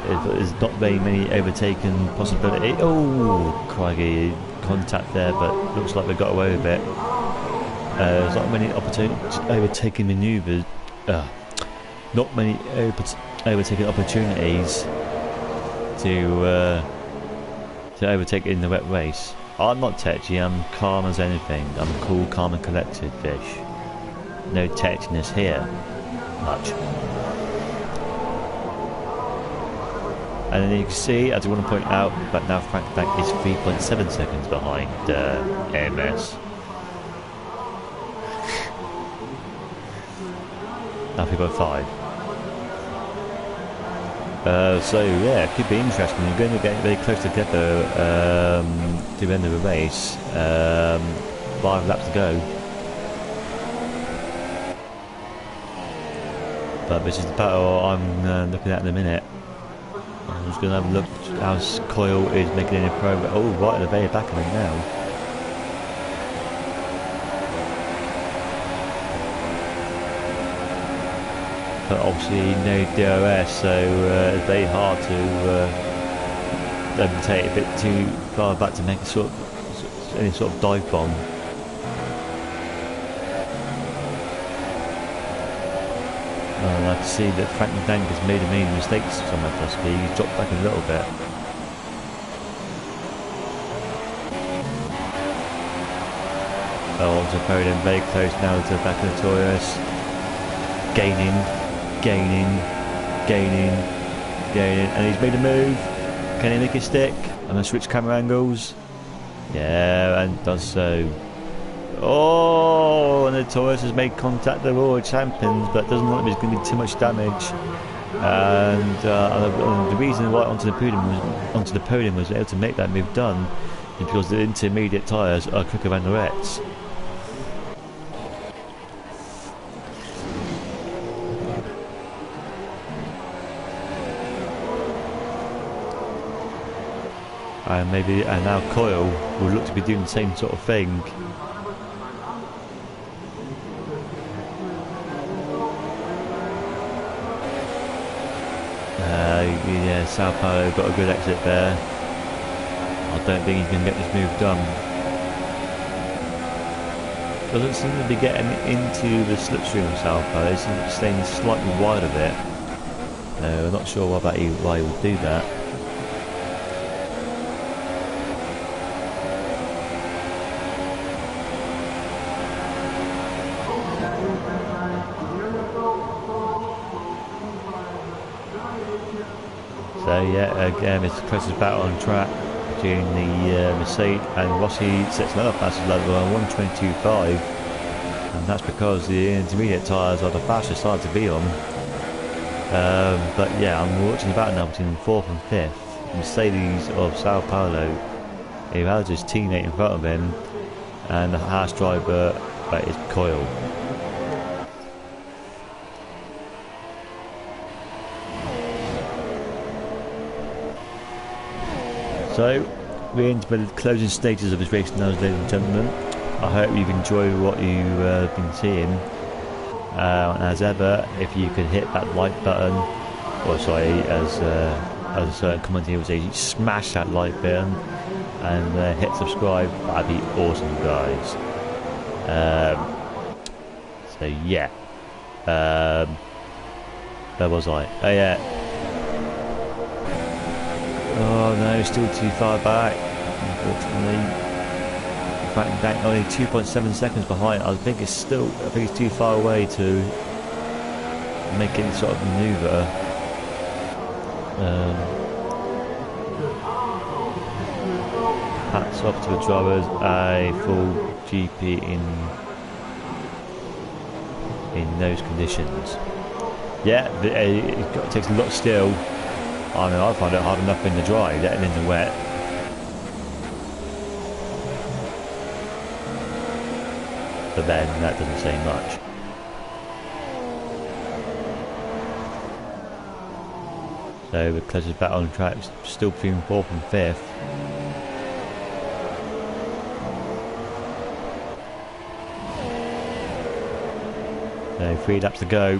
There's not very many overtaken possibility. Oh, crikey, contact there, but looks like they got away with it. There's not many overtaking manoeuvres. Not many overtaking opportunities to overtake in the wet race. I'm not tetchy. I'm calm as anything. I'm cool, calm, and collected fish. No tetchiness here. Much. And then you can see, as I want to point out, that now Frank Dank is 3.7 seconds behind AMS. Now 3.5. So yeah, it could be interesting. You're going to get very close together to the end of the race. 5 laps to go. But this is the battle I'm looking at in a minute. I'm just going to have a look how Coyle is making any progress. Oh, right at the very back of it now. But obviously no DRS, so it's very hard to overtake a bit too far back to make any sort of dive bomb. I can see that Frank Dank has made a main mistake somewhere possibly. He's dropped back a little bit. Oh, onto the podium, very close now to the back of the Taurus. Gaining, and he's made a move. Can he make it stick? I'm going to switch camera angles. Yeah, and does so. Oh, and the Taurus has made contact with the Royal Champions, but doesn't look like there's going to be too much damage. And the reason why onto the podium was able to make that move done is because the intermediate tyres are quicker than the wets. And now Coyle will look to be doing the same sort of thing. Yeah, Sao Paulo got a good exit there. I don't think he's going to get this move done. Doesn't seem to be getting into the slipstream of Sao Paulo. He seems to be staying slightly wide of it. I'm not sure why he would do that. So yeah, again, it's the closest battle on track between the Mercedes and Rossi. Sets another fastest level on 122.5, and that's because the intermediate tyres are the fastest tyres to be on. But yeah, I'm watching the battle now between 4th and 5th. Mercedes of Sao Paulo, he has his teammate in front of him, and the Haas driver is Coyle. So we're into the closing stages of this race now, ladies and gentlemen. I hope you've enjoyed what you've been seeing. As ever, if you could hit that like button, or sorry, as a certain commentator would say, smash that like button and hit subscribe. That'd be awesome, guys. So yeah, where was I? Oh yeah. Oh no, still too far back, unfortunately. In fact, only 2.7 seconds behind. I think it's too far away to make any sort of manoeuvre. Hats off to the drivers. A full GP in those conditions. Yeah, it takes a lot still. I mean, I find it hard enough in the dry, letting in the wet. But then that doesn't say much. So the closest battle on the track is still between 4th and 5th. So 3 laps to go.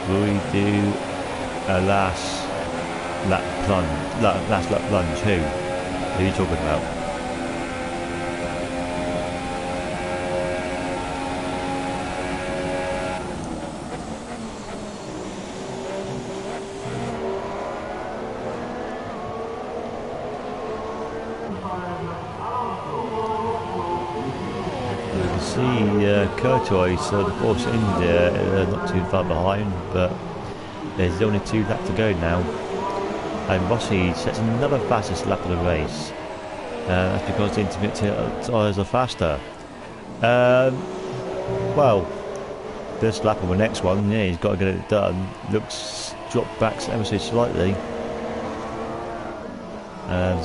Will we do a last lap plunge? Who are you talking about? You can see Courtois, of course, India, not too far behind, but there's only 2 laps to go now. And Rossi sets another fastest lap of the race. That's because the intermediate tyres are faster. Well, this lap or the next one, yeah, he's got to get it done. Looks dropped back ever so slightly.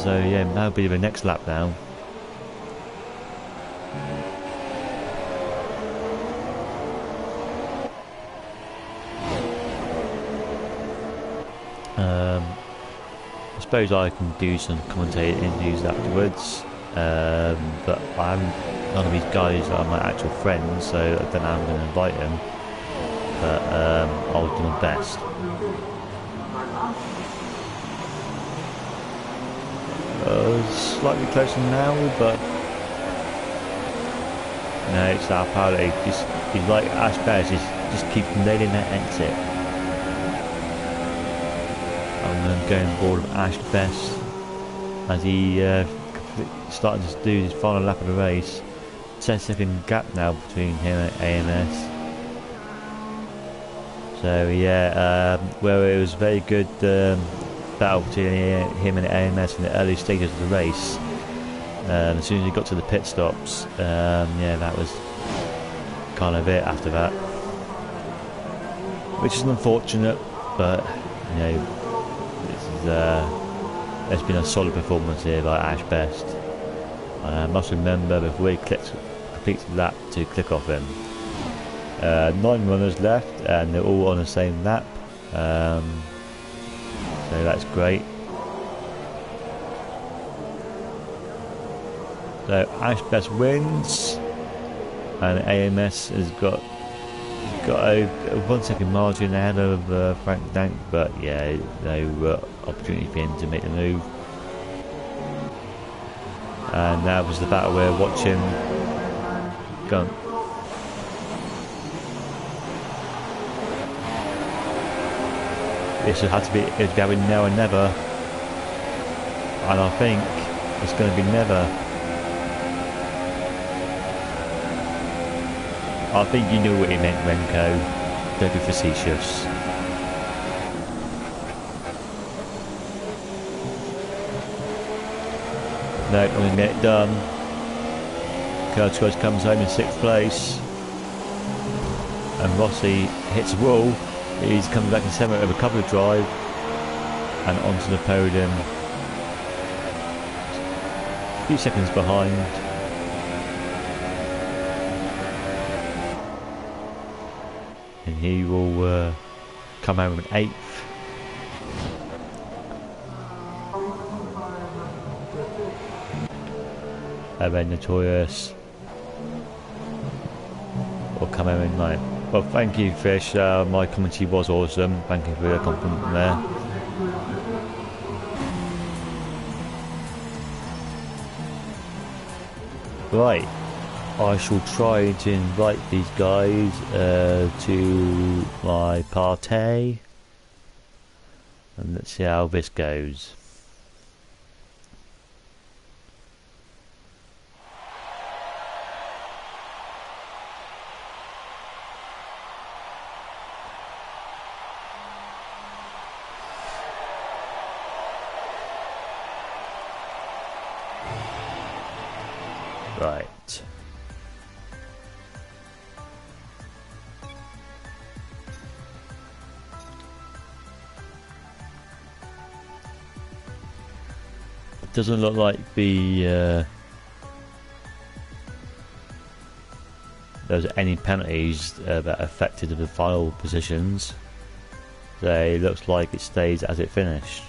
So yeah, that'll be the next lap now. I suppose I can do some commentating interviews afterwards, but I'm none of these guys are my actual friends, so I don't know how I'm going to invite them, but I'll do my best. Slightly closer now, but no, it's Sao Paulo. He's like Ash Bears, just keep nailing that exit. I'm going board of Ash Best as he started to do his final lap of the race. 10-second gap now between him and AMS. So yeah, where it was very good battle between him and AMS in the early stages of the race. As soon as he got to the pit stops, yeah, that was kind of it after that, which is unfortunate, but you know, it's been a solid performance here by Ash Best. I must remember before he completes the lap to click off him. 9 runners left and they're all on the same lap, so that's great. So Ash Best wins and AMS has got a 1 second margin ahead of Frank Dank, but yeah, no opportunity for him to make the move. And that was the battle we're watching. Go. This had to be, it's going now or never, and I think it's going to be never. I think you knew what he meant, Renko. Don't be facetious. No, I'm going to get it done. Courtois comes home in 6th place. And Rossi hits a wall. He's coming back in 7th with a couple of drive and onto the podium. A few seconds behind. And he will come home with 8th. And then Notorious will come home in 9th. Well, thank you, Fish. My commentary was awesome. Thank you for your compliment there. Right, I shall try to invite these guys to my party, and let's see how this goes. Right. It doesn't look like there's any penalties that affected the final positions. So it looks like it stays as it finished.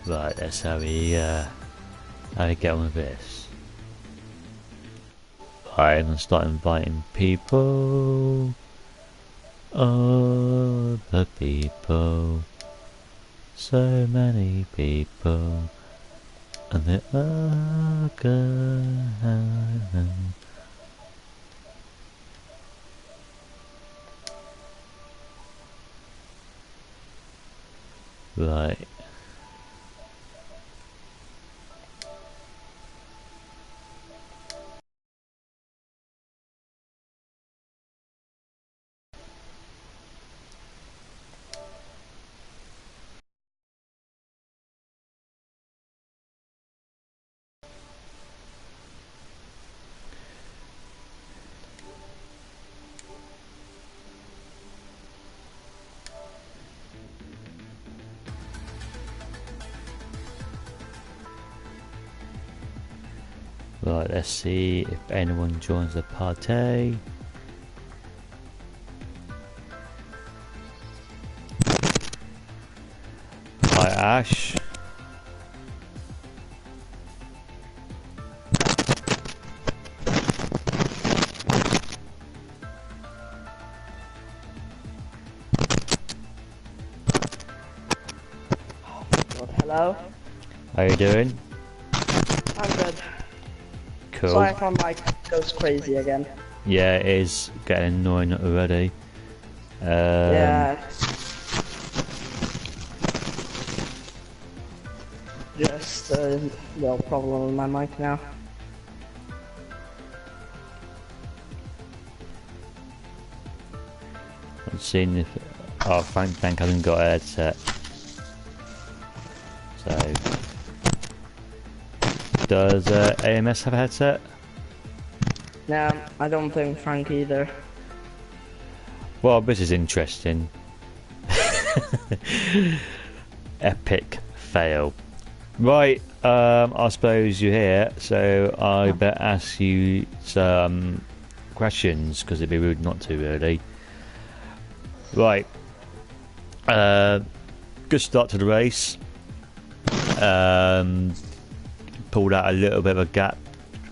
Right, that's how we get on with this. Right, I'm gonna start inviting people. All the people. So many people. And they are gone. Right. Right, let's see if anyone joins the party. Hi, Ash. Hello. How you doing? I'm good. Cool. Sorry if my mic goes crazy again. Yeah, it is getting annoying already. Yeah. Just a little problem with my mic now. I'm seeing if... Oh, Frank hasn't got a headset. So... Does AMS have a headset? No, I don't think Frank either. Well, this is interesting. Epic fail. Right, I suppose you're here, so I better ask you some questions, because it'd be rude not to, really. Right. Good start to the race. Pulled out a little bit of a gap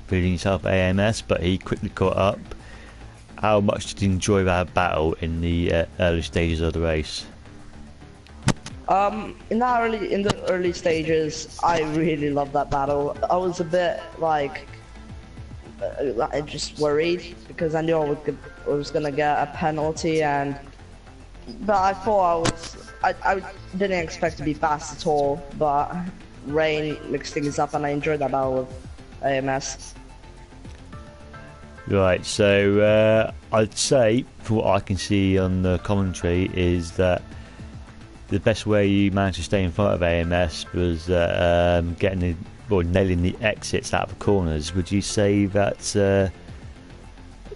between himself and AMS, but he quickly caught up. How much did you enjoy that battle in the early stages of the race? In the early stages, I really loved that battle. I was a bit like, just worried because I knew I was gonna get a penalty, but I thought I didn't expect to be fast at all. But Rain mixed things up, and I enjoyed that battle with AMS. Right, so I'd say, for what I can see on the commentary, is that the best way you managed to stay in front of AMS was getting the, or nailing the exits out of the corners. Would you say that's a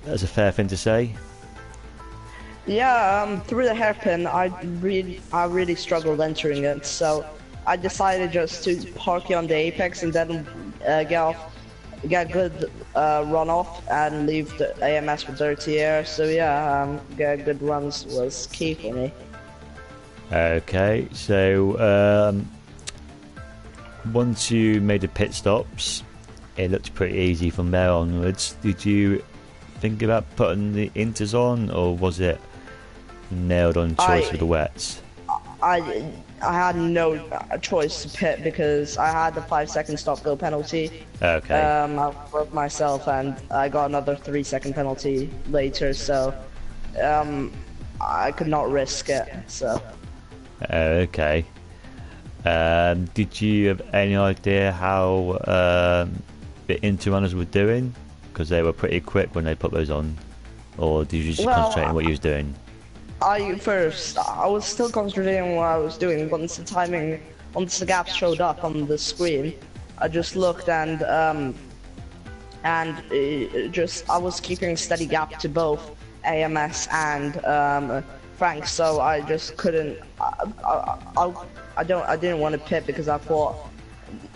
fair thing to say? Yeah, through the hairpin, I really struggled entering it, so I decided just to park you on the apex and then get good run off and leave the AMS with dirty air. So yeah, get good runs was key for me. Okay, so once you made the pit stops, it looked pretty easy from there onwards. Did you think about putting the inters on, or was it nailed on choice with the wets? I had no choice to pit because I had the 5-second stop go penalty. Okay. I broke myself and I got another 3-second penalty later, so I could not risk it. So. Okay. Did you have any idea how the inter runners were doing? Because they were pretty quick when they put those on, or did you just concentrate on what you was doing? I was still concentrating on what I was doing. Once the gaps showed up on the screen, I just looked and I was keeping a steady gap to both AMS and Frank, so I just couldn't. I didn't want to pit because I thought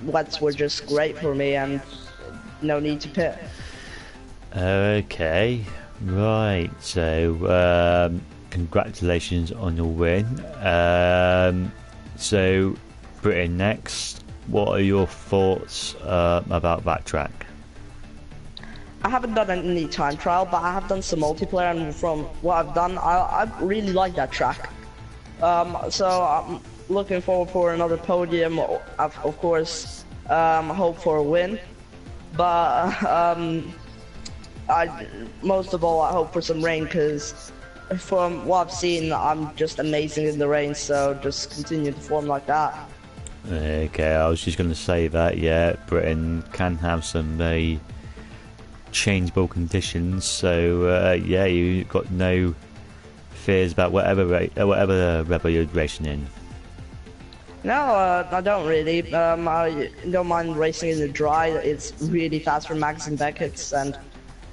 wets were just great for me and no need to pit. Okay, right. So congratulations on your win. So Britain next. What are your thoughts about that track? I haven't done any time trial, but I have done some multiplayer, and from what I've done, I really like that track. So I'm looking forward for another podium. Of course, hope for a win, but most of all I hope for some rain, because from what I've seen, I'm just amazing in the rain. So just continue to form like that. Okay, I was just going to say that. Yeah, Britain can have some very changeable conditions, so yeah, you got no fears about whatever rebel you're racing in. No, I don't really. I don't mind racing in the dry. It's really fast for Max and Beckett's, and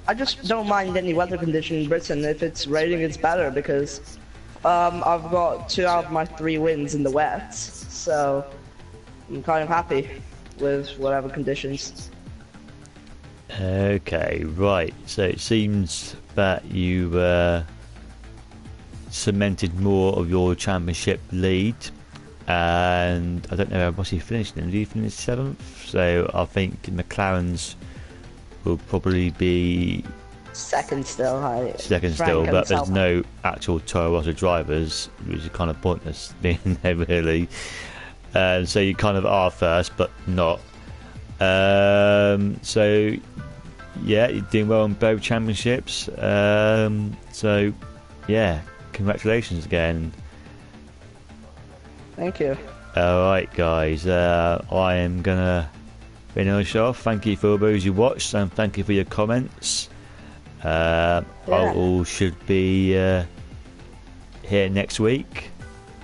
I just don't mind any weather condition in Britain. If it's raining, it's better, because I've got 2 out of my 3 wins in the wet, so I'm kind of happy with whatever conditions. Okay, right. So it seems that you cemented more of your championship lead, and I don't know what's he finished in. Did he finish 7th? So I think McLaren's will probably be second still. Second still, but there's no actual Toro Rosso drivers, which is kind of pointless being there really. So you kind of are first, but not. So yeah, you're doing well on both championships. So yeah, congratulations again. Thank you. Alright guys, I am gonna finish off. Thank you for those who watched, and thank you for your comments. I all should be here next week.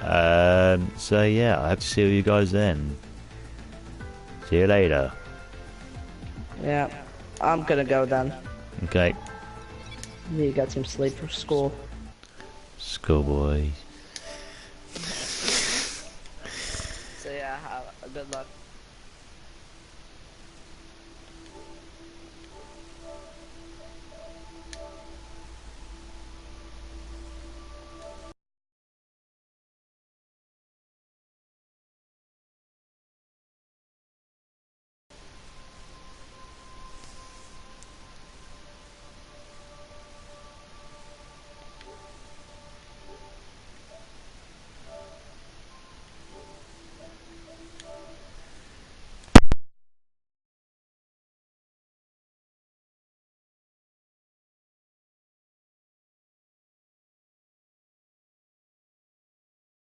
So yeah, I have to see you guys then. See you later. Yeah, I'm gonna go then. Okay. You got some sleep for school. Schoolboy. So yeah, good luck.